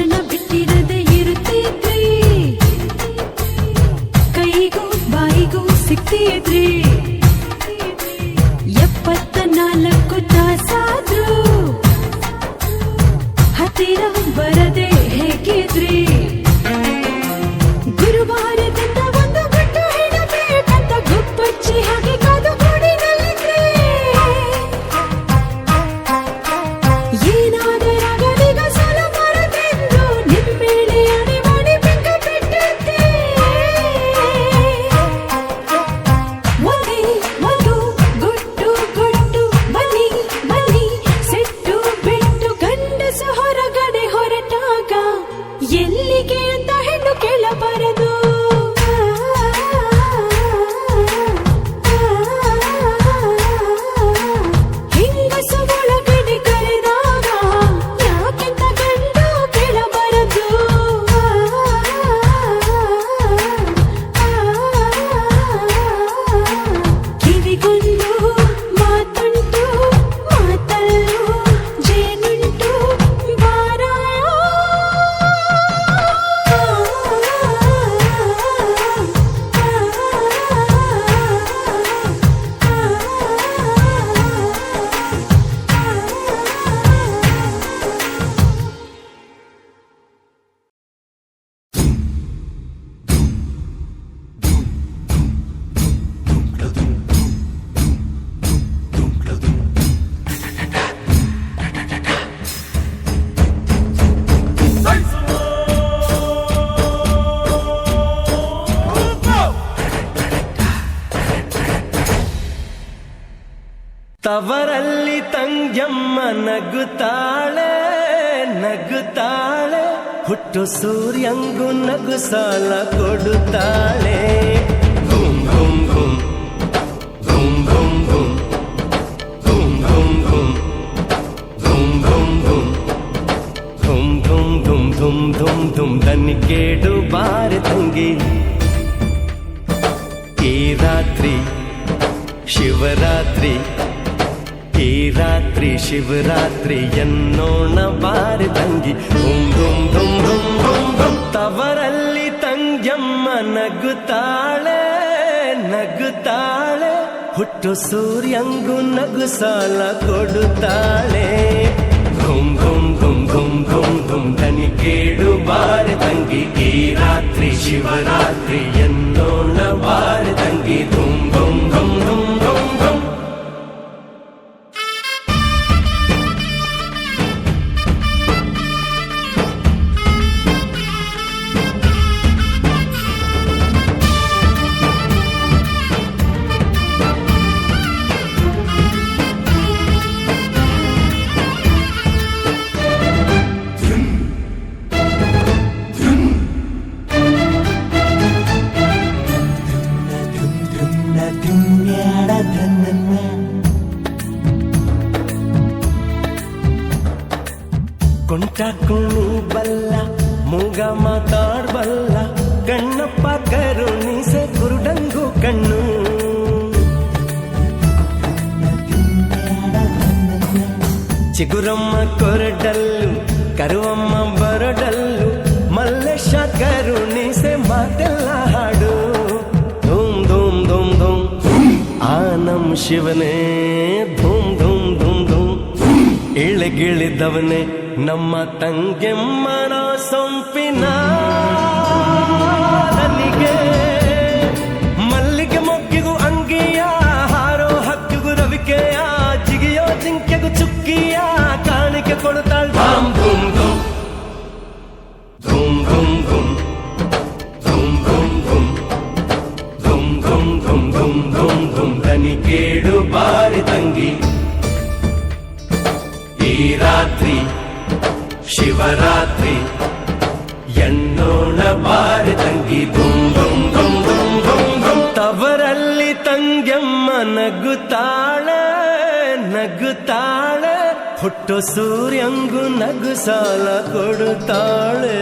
ಕ್ಷಣ ಬಿಟ್ಟಿರದೆ ಇರುತ್ತಿದ್ರಿ, ಕೈಗೂ ಬಾಯಿಗೂ ಸಿಕ್ತಿದ್ರಿ. 74 ತಾಸಾದ್ರೂ ಹತ್ತಿರ ಬರದೆ ಹೇಗಿದ್ರಿ. ಗುರುವಾರದಿಂದ ಒಂದು ಗಂಟು ಹಿಡಬೇಕಂತ ಗುಪ್ಪಚ್ಚಿ ಹಾಗೆ ಕಾದು ಕೂಡಿನಲ್ಲಿದ್ರಿ. ಏನಾದರಾಗಲೀಗ ಸಾಲ ಮರದೆಂದು ನಿಮ್ಮೇಲೆ ಅಣಿ ಮಾಡಿ ಬೆಂಕ ಬಿಟ್ಟಿದ್ದೆ. ಒಂದೇ ಒಂದು ಗುಟ್ಟು ಗುಟ್ಟು ಬಲಿ ಬಲಿ ಸಿಟ್ಟು ಬಿಟ್ಟು ಗಂಡಸು ಹೊರಗಡೆ ಹೊರಟಾಗ ಎಲ್ಲಿಗೆ ಅಂತ ಹೆಣ್ಣು ಕೇಳಬಾರದು. ಹಿಂಗಸು ಒಳಗಡೆ ಕರೆದಾಗ ಯಾಕೆಂತ ಗಂಡು ಕೇಳಬಾರದು. ಕಿವಿಗೊಂದು ಮಾತುಂಟು, ಮಾತಲ್ಲೂ ಜೇನುಂಟು, ಬಾರಾಯೋ. ತವರಲ್ಲಿ ತಂಗ್ಯಮ್ಮ ನಗುತ್ತಾಳೆ ನಗುತ್ತಾಳೆ, ಹುಟ್ಟು ಸೂರ್ಯಂಗು ನಗು ಸಾಲ ಕೊಡುತ್ತಾಳೆ. ಘುಮ್ ಘುಮ್ ಘುಮ್ ಘುಮ್ ಘುಮ್ ಘುಮ್ ಘುಮ್ ಘುಮ್ ಘುಮ್ ಘುಮ್ ಘುಮ್ ಘುಮ್ ಘುಮ್ ಘುಮ್ ಧುಮ್ ಧುಮ್ ಧುಮ್ ದನಿ ಕೇಡು ಬಾರೆ ತಂಗಿ. ಈ ರಾತ್ರಿ ಶಿವರಾತ್ರಿ, ಈ ರಾತ್ರಿ ಶಿವರಾತ್ರಿ ಎನ್ನೋಣ ಬಾರಿ ತಂಗಿ. ಧುಮ್ ಧುಮ್ ಧುಮ್ ಧುಮ್ ಧುಮ್ ಧುಮ್. ತವರಲ್ಲಿ ತಂಗ್ಯಮ್ಮ ನಗುತ್ತಾಳೆ ನಗುತ್ತಾಳೆ, ಹುಟ್ಟು ಸೂರ್ಯಂಗು ನಗು ಸಾಲ ಕೊಡುತ್ತಾಳೆ. ಧುಮ್ ಧುಮ್ ಧುಮ್ ಧುಮ್ ಧುಮ್ ಧುಮ್ ದನಿ ಕೇಡು ಬಾರಿ ತಂಗಿ. ಈ ರಾತ್ರಿ ಶಿವರಾತ್ರಿ ಎನ್ನೋಣ ಬಾರಿ ತಂಗಿ. ಧುಮ್ ಧುಮ್ ಧುಮ್ ಧುಮ್ ಧುಮ್ ಧುಮ್. ಕೊಂಟಾಕುಣಿ ಬಲ್ಲ ಮೂಗ ಮಾತಾಡ್ಬಲ್ಲ, ಕಣ್ಣಪ್ಪ ಕರುಣಿಸೆ ಕುರುಡಂಗು ಕಣ್ಣು. ಚಿಗುರಮ್ಮ ಕೊರಡಲ್ಲು ಕರುವಮ್ಮ ಬರಡಲ್ಲು, ಮಲ್ಲೇಶ ಕರುಣಿಸೆ ಮಾತೆಲ್ಲ ಹಾಡು. ಧೂಮ್ ಧೂಮ್ ಧೂಮ್ ಧೂಮ್ ಆ ನಮ್ ಶಿವನೇ, ಧೂಮ್ ಧೂಮ್ ಧೂಮ್ ಧೂಮ್ ಇಳಿಗಿಳಿದವನೇ ನಮ್ಮ ತಂಗೆಮ್ಮನ ಸೊಂಪಿನ ದನಿಗೆ. ಮಲ್ಲಿಗೆ ಮೊಗ್ಗಿಗೂ ಅಂಗಿಯ, ಹಾರೋ ಹಕ್ಕಿಗೂ ರವಿಕೆಯ, ಜಿಗಿಯೋ ಜಿಂಕೆಗೂ ಚುಕ್ಕಿಯ ಕಾಣಿಕೆ ಕೊಡುತ್ತಾಳೆ. ಧಾಮ್ ಧೂಮ್ ಧೂಮ್ ಧೂಮ್ ಧೂಮ್ ಧೂಮ್ ಧೂಮ್ ಧೂಮ್ ಧೂಮ್ ಧೂಮ್ ಧೂಮ್ ಧೂಮ್ ಧೂಮ್ ಧೂಮ್ ದನಿ ಕೇಡು ಬಾರಿ ತಂಗಿ. ಈ ರಾತ್ರಿ ಶಿವರಾತ್ರಿ ಎನ್ನೋಣ ಬಾರಿ ತಂಗಿ. ಧುಮ್ ಧುಮ್ ಧುಮ್ ಧುಮ್ ಧುಮ್ ಧುಮ್. ತವರಲ್ಲಿ ತಂಗ್ಯಮ್ಮ ನಗುತ್ತಾಳೆ ನಗುತ್ತಾಳೆ, ಹುಟ್ಟು ಸೂರ್ಯಂಗು ನಗು ಸಾಲ ಕೊಡುತ್ತಾಳೆ.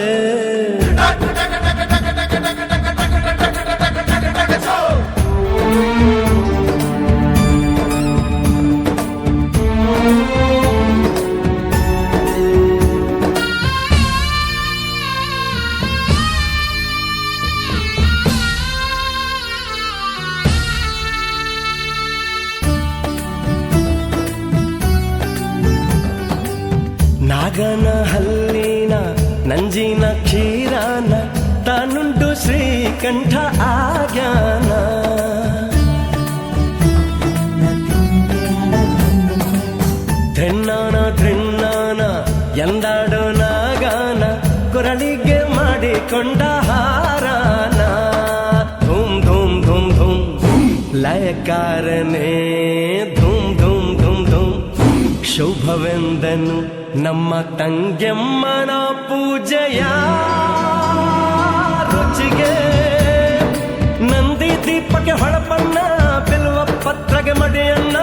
ನಾಗನ ಹಲ್ಲಿನ ನಂಜಿನ ಕ್ಷೀರಾನ ತಾನುಂಟು ಶ್ರೀಕಂಠ ಆಗ್ಯಾನ ಧೃಣ್ಣಾನ ಧೃಣ್ಣಾನ ಎಂದಾಡೋ ನಾಗಾನ ಕೊರಳಿಗೆ ಮಾಡಿಕೊಂಡ ಹಾರಾನ ಧೂಮ್ ಧೂಮ್ ಧೂಮ್ ಧೂಮ್ ಲಯಕಾರನೇ ಧೂಮ್ ಧೂಮ್ ಧೂಮ್ ಧೂಮ್ ಶುಭವೆಂದನು ನಮ್ಮ ತಂಗ್ಯಮ್ಮನ ಪೂಜೆಯ ರುಚಿಗೆ ನಂದಿ ದೀಪಕ್ಕೆ ಹೊಳಪನ್ನ ಬಿಲ್ವ ಪತ್ರಗೆ ಮಡಿಯನ್ನ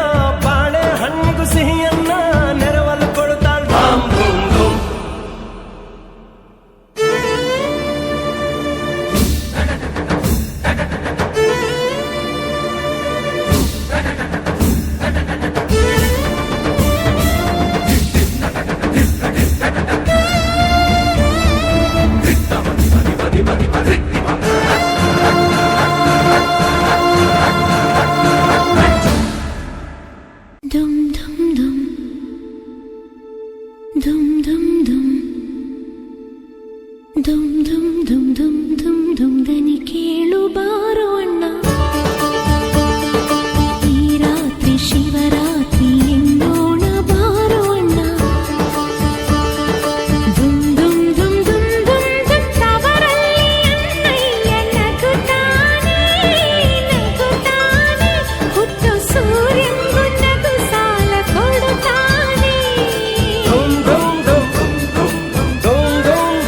ಬಾಳೆ ಹಣ್ಣಿಗೂ ಸಿಹಿಯನ್ನ ನೆರವಲು ಕೊಡುತ್ತಾಳ ಧಾಮ್ ಧೂಮ್ ಧೂಮ್ ಧುಮ್ ಧುಮ್ ಧುಮ್ ಧುಮ್ ಧುಮ್ ಧುಮ್ ಧುಮ್ ಧುಮ್ ಧುಮ್ ಧುಮ್ ಧುಮ್ ಧುಮ್ ದನಿ ಕೇಳು ಬಾರೋ ಅಣ್ಣ ಈ ರಾತ್ರಿ ಶಿವರಾತ್ರಿ ಎನ್ನೋಣ ಬಾರೋ ಅಣ್ಣ ಧುಮ್ ಧುಮ್ ಧುಮ್ ಧುಮ್ ಧುಮ್ ಧುಮ್ ತವರಲ್ಲಿ ಅಣ್ಣಯ್ಯ ನಗುತ್ತಾನೆ ಹುಟ್ಟು ಸೂರ್ಯಂಗು ನಗು ಸಾಲ ಕೊಡುತ್ತಾನೆ ಧೂಮ್ ಧೂಮ್ ಧೂಮ್ ಧೂಮ್ ಧೂಮ್ ಧೂಮ್ ಧೂಮ್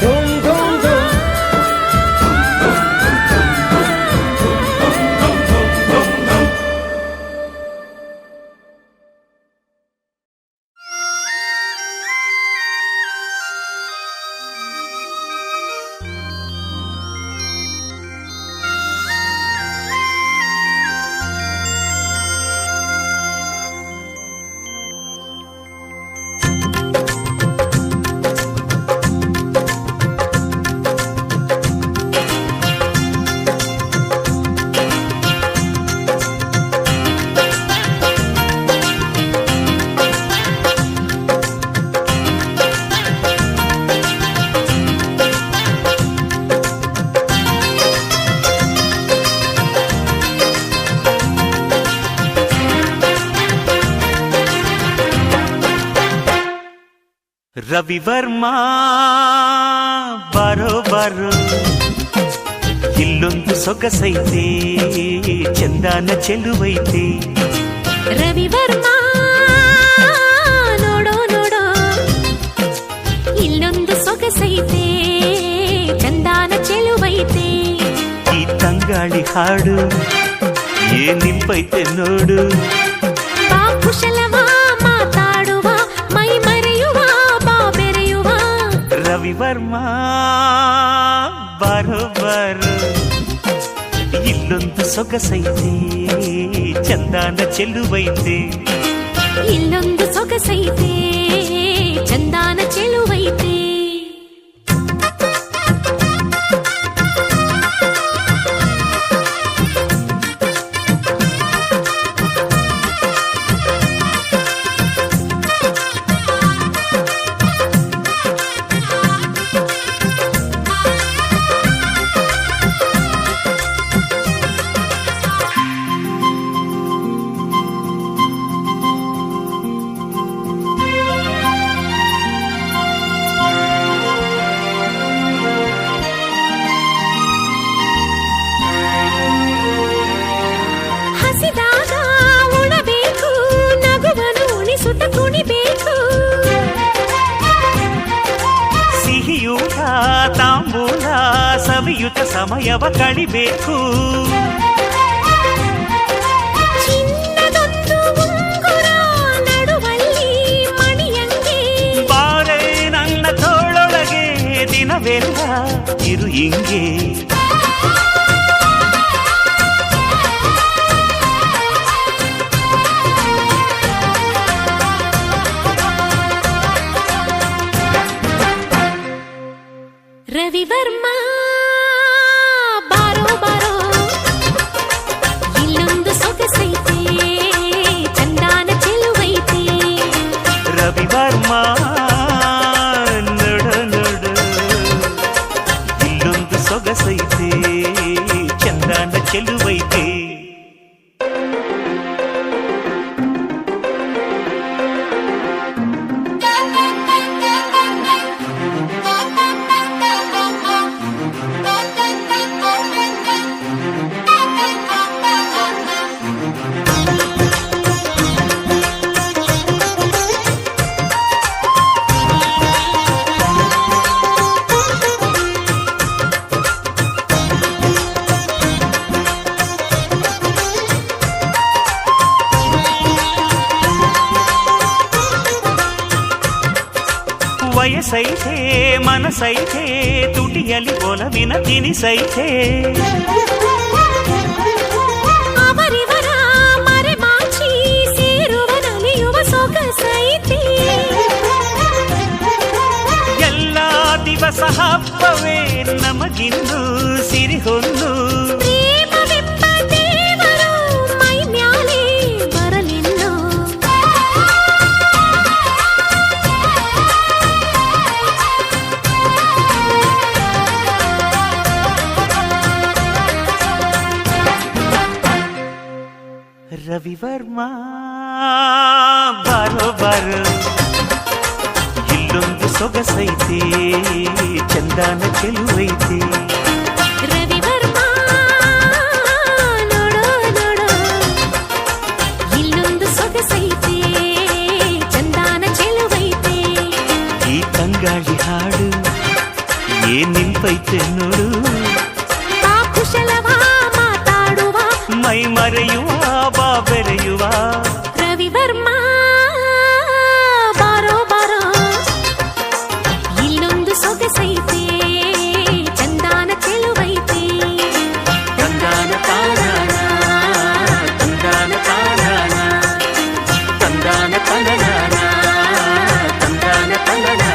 ಧೂಮ್ ಧೂಮ್ ಧೂಮ್ ರವಿವರ್ಮಾ ಬಾರೋ ಬಾರೋ ಇಲ್ಲೊಂದು ಸೊಗಸೈತೆ ಚಂದಾನ ಚೆಲುವೈತೆ ರವಿವರ್ಮ ನೋಡೋ ನೋಡೋ ಇಲ್ಲೊಂದು ಸೊಗಸೈತೆ ಚಂದಾನ ಚೆಲುವೈತೆ ಈ ತಂಗಾಳಿ ಹಾಡು ಏನಿಂಪೈತೆ ನೋಡು ಬಾ ಕುಶಲವ ಮಾತಾಡುವ ಮೈ ಮರೆಯುವ ಬಾ ಬೆರೆಯುವ ರವಿವರ್ಮಾ ಬಾರೋ ಬಾರೋ ಇಲ್ಲೊಂದು ಸೊಗಸೈತೆ ಚಂದಾನ ಚೆಲುವೈತೆ ಇಲ್ಲೊಂದು ಸೊಗಸೈತೆ ಚಂದಾನ ಚೆಲುವೈತೆ ಹಸಿದಾಗ ಉಣಬೇಕು ನಗುವನು ಉಣಿಸುತ್ತ ಕುಣಿಬೇಕು ಸಿಹಿಯೂಟ ತಾಂಬೂಲ ಸವಿಯುತ ಸಮಯವ ಕಳಿಬೇಕು ಚಿನ್ನದೊಂದು ಉಂಗುರ ನಡುವಲ್ಲಿ ಮಣಿಯಂಗೆ ಬಾರೆ ನನ್ನ ತೋಳೊಳಗೆ ದಿನವೆಲ್ಲ ಇರು ಹಿಂಗೆ ರವಿವರ್ಮ ಬಾರೋ ಬಾರೋ ಇಲ್ಲೊಂದು ಸೊಗಸೈತೆ ಚಂದಾನ ಚೆಲುವೈತೆ ವಯಸ್ಸೈತೆ ಮನಸೈತೆ ತುಟಿಯಲ್ಲಿ ಒಲವಿನ ತಿನಿಸೈತೆ ಅವರಿವರ ಮರೆಮಾಚಿ ಸೇರುವ ನಲಿಯುವ ಸೊಗಸೈತೆ ಎಲ್ಲ ದಿವಸ ಹಬ್ಬವೇ ನಮಗಿಂದು ಸಿರಿಹೊಂದು ಪ್ರೇಮವೆಂಬ ದೇವರು ಮೈ ಮ್ಯಾಲೆ ಬರಲಿನ್ನು ರವಿವರ್ಮ ಬಾರೋ ಬಾರೋ ಇಲ್ಲೊಂದು ಸೊಗಸೈತೆ ಚಂದಾನ ಚೆಲುವೈತೆ ರವಿವರ್ಮ ನೋಡೋ ನೋಡೋ ಇಲ್ಲೊಂದು ಸೊಗಸೈತೆ ಚಂದಾನ ಚೆಲುವೈತೆ ಈ ತಂಗಾಳಿ ಹಾಡು ಏನ್ ನಿಂಪೈತೆ ನೋಡು ಆ ಕುಶಲವ ಮಾತಾಡುವ ಮೈ ಮರೆಯುವ ಬಾ ಬೆರೆಯುವ ರವಿವರ್ಮ ಬಾರೋ ಬಾರೋ ಇಲ್ಲೊಂದು ಸೊಗಸೈತೆ ಚಂದಾನ ಚೆಲುವೈತೆ ತಂದಾನ ತಾನಾನ ತಂದಾನ ತಾನಾನ ತಂದಾನ ತನನಾನ ತಂದಾನ ತನನಾನ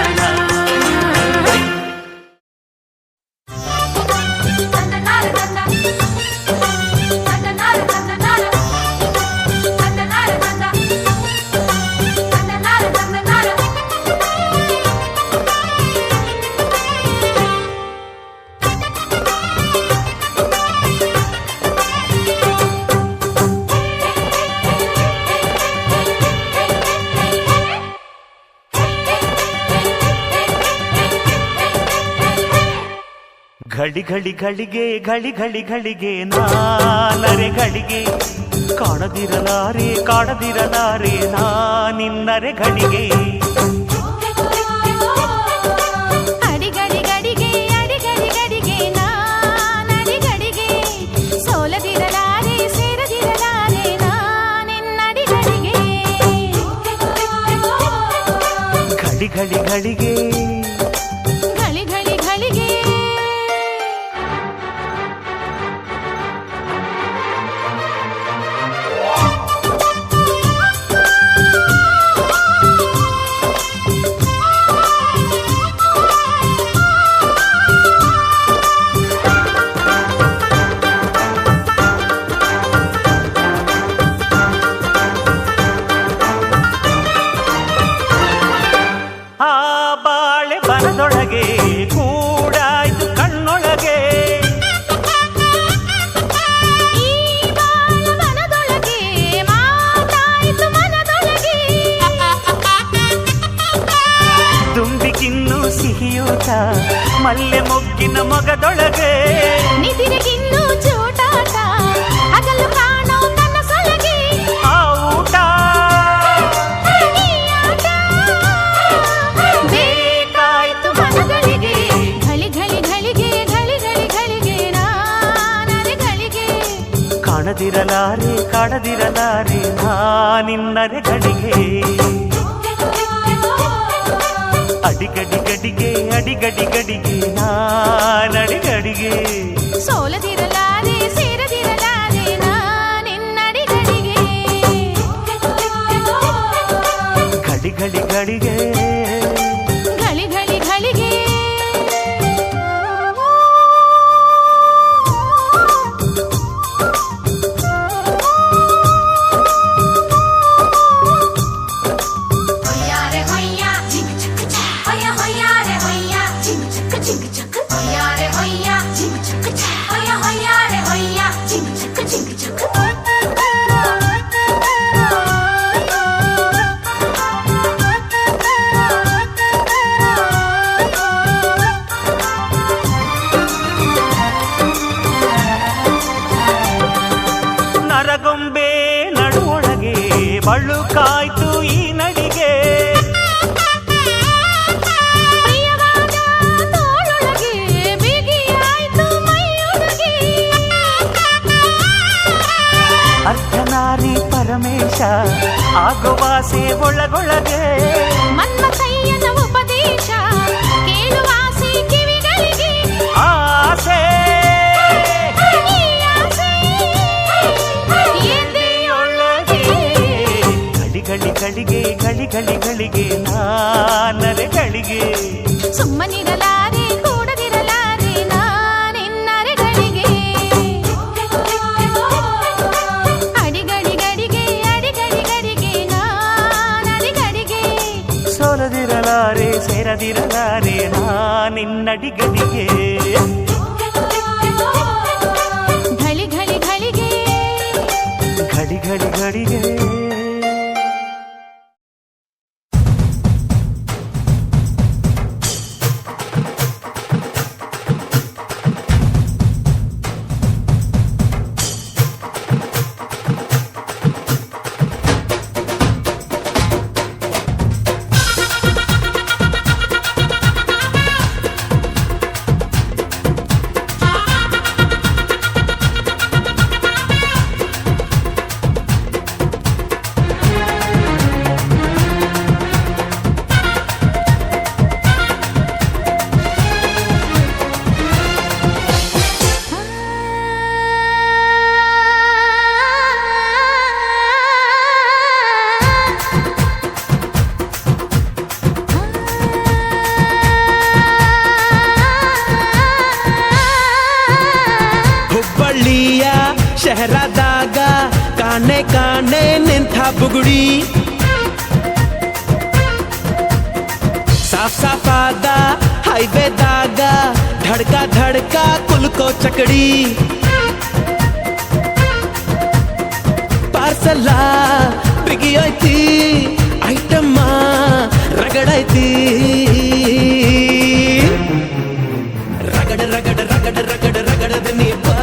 ಘಳಿ ಘಳಿ ಘಳಿಗೆ ಘಳಿ ಘಳಿ ಘಳಿಗೆ ನಾನರೆ ಘಳಿಗೆ ಕಾಣದಿರಲಾರೆ ಕಾಣದಿರಲಾರೆ ನಾನಿನ್ನರೆ ಘಳಿಗೆ ಅಡಿಗಡಿ ಗಡಿಗೆ ಅಡಿಗಡಿ ಗಡಿಗೆ ನಾನಡಿ ಗಡಿಗೆ ಸೋಲದಿರಲಾರೆ ಸೇರದಿರಲಾರೆ ನಾನೆನ್ನಡಿ ಗಡಿಗೆ ಘಳಿ ಘಳಿ ಘಳಿಗೆ ಘಳಿ ಘಳಿ ಘಳಿಗೆ ಆ ಬಾಳೆ ಬನದೊಳಗೆ ಕೂಡಾಯ್ತು ಕಣ್ಣೊಳಗೆ ಈ ಬಾಳವನದೊಳಗೆ ಮಾತಾಯಿತು ಮನದೊಳಗೆ ದುಂಬಿಗಿನ್ನೂ ಸಿಹಿಯೂಟ ಮಲ್ಲೆ ಮೊಗ್ಗಿನ ಮೊಗದೊಳಗೆ ನಿದಿರೆಗಿನ್ನೂ ಚೂಟಾಟ ಹಗಲು ಕಾಣೋ ಕನಸೊಳಗೆ ಆ ಊಟ ಈ ಆಟ ಬೇಕಾಯ್ತು ಮನಗಳಿಗೆ ಘಳಿ ಘಳಿ ಘಳಿಗೆ ಘಳಿ ಘಳಿ ಘಳಿಗೆ ನಾನರೆ ಘಳಿಗೆ ಕಾಣದಿರಲಾರೆ ಕಾಣದಿರಲಾರೆ ನಾನಿನ್ನರೆ ಘಳಿಗೆ ಅಡಿಗಡಿ ಗಡಿಗೆ ಅಡಿಗಡಿ ಗಡಿಗೆ ನಾನಡಿಗಡಿಗೆ ಸೋಲದಿರಲಾರೆ ಸೇರದಿರಲಾರೆ ನಾನೆನ್ನಡಿ ಗಡಿಗೆ ಘಳಿ ಘಳಿ ಘಳಿಗೆ ಘಳಿ ಘಳಿ ಘಳಿಗೆ ಹೊಯ್ಯಾರೆ ಹೊಯ್ಯಾ ಜಿಂಗ್ ಚಕ್ ಚಕ್ ಹೊಯ್ಯ ಹೊಯ್ಯಾರೆ ಹೊಯ್ಯಾ ಜಿಂಗ್ ಚಕ್ ಜಿಂಗ್ ಚಕ್ ಹೊಯ್ಯಾರೆ ಹೊಯ್ಯಾ ಜಿಂಗ್ ಚಕ್ ಚಕ್ ಹೊಯ್ಯ ಹೊಯ್ಯಾರೆ ಹೊಯ್ಯಾ ಜಿಂಗ್ ಚಕ್ ಜಿಂಗ್ ಚಕ್ ನರಗೊಂಬೆ ನಡುವೊಳಗೆ ಬಳುಕಾಯ್ತು ಈ ನಡಿಗೆ ಪ್ರಿಯವಾದ ತೋಳೊಳಗೆ ಬಿಗಿಯಾಯ್ತು ಮೈಯೊಳಗೆ ಅರ್ಧನಾರಿ ಪರಮೇಶ ಆಗುವಾಸೆ ಒಳಗೊಳಗೆ ಮನ್ಮಥಯ್ಯನ ಉಪದೇಶ ಅಡಿಗಳಿಗೆ ಸುಮ್ಮನಿರಲಾರೆ ಕೂಡದಿರಲಾರೆ ನಾನೆನ್ನರೆಗಳಿಗೆ ಅಡಿಗಳಿಗಡಿಗೆ ಅಡಿಗಳಿಗಡಿಗೆ ನಾನಡಿಗಡಿಗೆ ಸೋಲದಿರಲಾರೆ ಸೇರದಿರಲಾರೆ ನಿನ್ನಡಿಗಳಿಗೆ ಘಳಿ ಘಳಿ ಘಳಿಗೆ ಘಡಿ ಘಡಿ ಘಡಿಗೆ ಹುಬ್ಬಳ್ಳಿಯ ಶಹರದಾಗ ಕಾಣೆ ಕಾಣೆ ನಿಂತ ಬುಗುಡಿ ಸಾಫ್ ಸಾಫಾದ ಹೈವೇದಾಗ ಧಡ್ಕ ಧಡ್ಕ ಕುಲ್ಕೋ ಚಕಡಿ ಪಾರ್ಸಲ ಬಿಗಿಯೈತಿ ಐಟಮ್ಮ ರಗಡೈತಿ ರಗಡ ರಗಡ ರಗಡ ರಗಡ ರಗಡದ ನೀ ಬಾ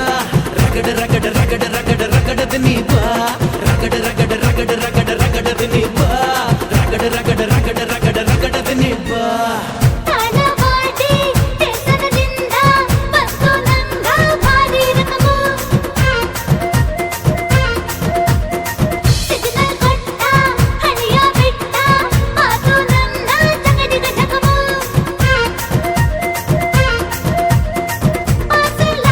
ರಗಡ ರಗಡ ರಗಡ ರಗಡ ರಗಡದ ನೀ ಬಾ ರಗಡ ರಗಡ ರಗಡ ರಗಡ ರಗಡದ ನೀ ಬಾ ರಗಡ ರಗಡ ರಗಡ ರಗಡ ರಗಡದ ನೀ ಬಾ ತಾನವಾಡಿ ದೇಶದಿಂದ ಬಂತು ನಂಗ ಭಾರಿ ರಕಮು ಸಿಗ್ನಲ್ ಕೊಟ್ಟ ಹಣಿಯ ಬಿಟ್ಟ ಮಾತು ನನ್ನ ಜಗಡಿಗ ಜಗಮು ಪಾರ್ಸಲ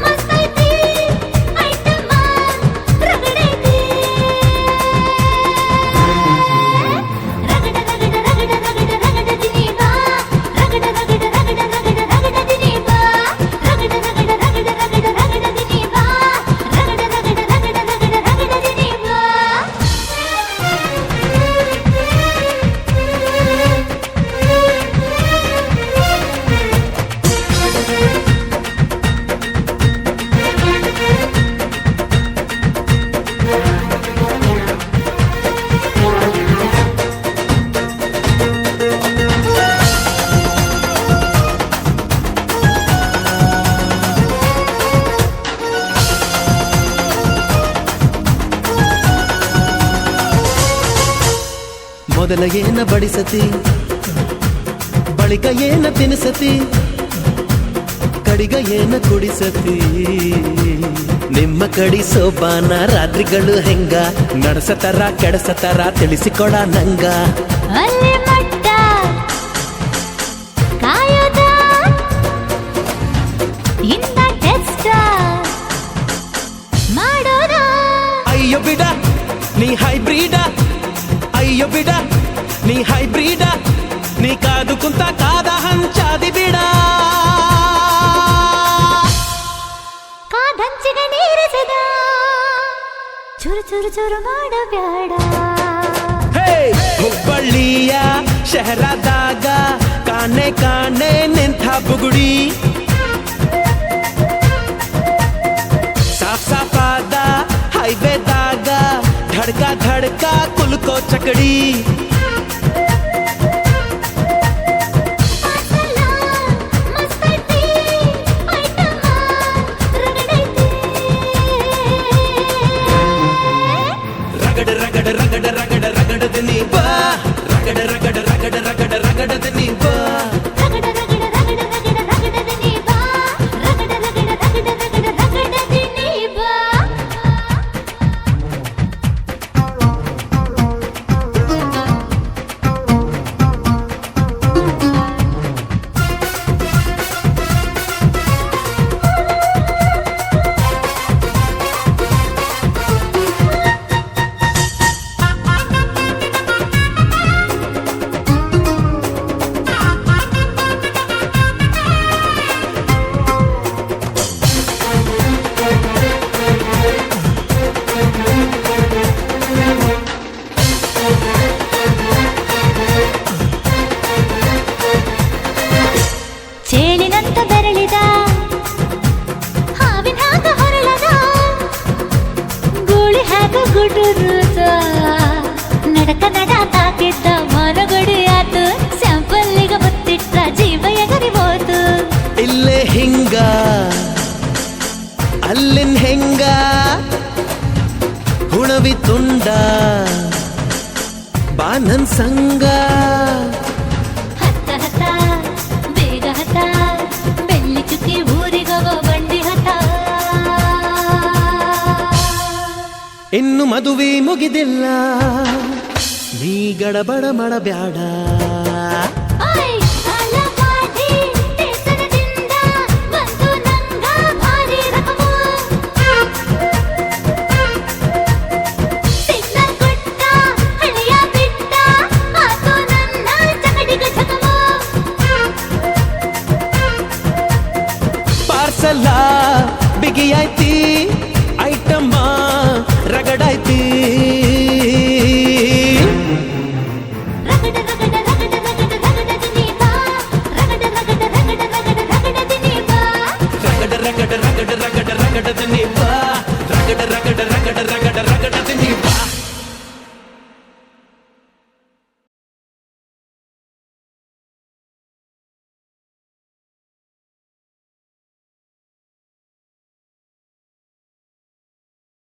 ಮಸ್ತೈತಿ ಐಟಮ್ಮ ರಗಡೈತಿ ರಗಡ ರಗಡ ರಗಡ ರಗಡ ರಗಡದಿ ನೀ ಬಾ ರಗಡ ರಗಡ ರಗಡ ರಗಡ ರಗಡದಿ ನೀ ಬಾ ರಗಡ ರಗಡ ರಗಡ ರಗಡ ರಗಡದಿ ನೀ ಬಾ ರಗಡ ರಗಡ ರಗಡ ರಗಡ ರಗಡದಿ ನೀ ಬಾ ಮೊದಲ ಏನ ಬಡಿಸತಿ ಬಳಿಕ ಏನ ತಿನಿಸತಿ ಕಡಿಗ ಏನ ಕುಡಿಸತಿ ನಿಮ್ಮ ಕಡಿ ಸೋಬಾನ ರಾತ್ರಿಗಳು ಹೆಂಗ ನಡೆಸತರ ಕೆಡಸತರ ತಿಳಿಸಿಕೊಡ ನಂಗ ಅಲ್ಲಿ ಮಟ್ಟ ಕಾಯೋದ ಇಂದ ಟೆಸ್ಟ್ ಮಾಡೋದ ಅಯ್ಯೋ ಬಿಡ ನೀ ಹೈಬ್ರಿಡ ಅಯ್ಯೋ ಬಿಡ ನೀ ಹೈಬ್ರಿಡ ನೀ ಕಾದು ಕುಂತ ಕಾದ ಹಂಚಾದಿ ಬಿಡ ಕಾದಂಚಿಗೆ ನೀರಿಸಿದ ಚುರು ಚುರು ಚುರು ಮಾಡಬ್ಯಾಡ ಹೇ ಹುಬ್ಬಳ್ಳಿಯ ಶಹರದಾಗ ಕಾಣೆ ಕಾಣೆ ನಿಂತ ಬುಗುಡಿ ಸಾಫ್ ಸಾಫಾದ ಹೈವೇದಾಗ ಧಡ್ಕ ಧಡ್ಕ ಕುಲ್ಕೋ ಚಕಡಿ ಪಾರ್ಸಲ ಮಸ್ತೈತಿ ಐಟಮ್ಮ ರಗಡೈತಿ ರಗಡ ರಗಡ ರಗಡ ರಗಡ ರಗಡದ ನೀ ಬಾ ರಗಡ ರಗಡ ರಗಡ ರಗಡ ರಗಡದ ನೀ ಬಾ ರಗಡ ರಗಡ ರಗಡ ರಗಡ ರಗಡದಿ ನೀ ಬಾ ರಗಡ ರಗಡ ರಗಡ ರಗಡ ರಗಡದಿ ನೀ ಬಾ ಬರುತ್ತ ನಡಕ ನಡಾಕಿದ್ದ ಮನಗಡಿ ಆತು ಸ್ಯಾಂಪಲ್ಲಿಗ ಮುತ್ತಿಟ್ಟ ಜೀವ ಎಗರಿಬೋದು ಇಲ್ಲೇ ಹಿಂಗ ಅಲ್ಲಿನ್ ಹೆಂಗ ಹುಣವಿ ತುಂಡ ಬಾ ನನ್ ಸಂಗ ಹತ್ತ ಹತ್ತ ಬೇಗ ಹತ್ತ ಬೆಳ್ಳಿ ಚುಕ್ಕಿ ಊರಿಗವ ಬಂಡಿ ಹತ್ತ ಇನ್ನು ಮದುವೆ ಮುಗಿದಿಲ್ಲ ನೀ ಗಡಬಡ ಮಾಡಬ್ಯಾಡ ಓಯ್ ಅಲಪಾಟಿ ಟೇಸನದಿಂದ ಬಂತು ನಂಗ ಭಾರಿ ರಕಮು ಸಿಗ್ನಲ್ ಕೊಟ್ಟ ಹಳೆಯ ಬಿಟ್ಟ ಆತು ನನ್ನ ಚಕಡಿಗ ಚಕಮು ಪಾರ್ಸಲ ಬಿಗಿಯಾಯ್ತಿ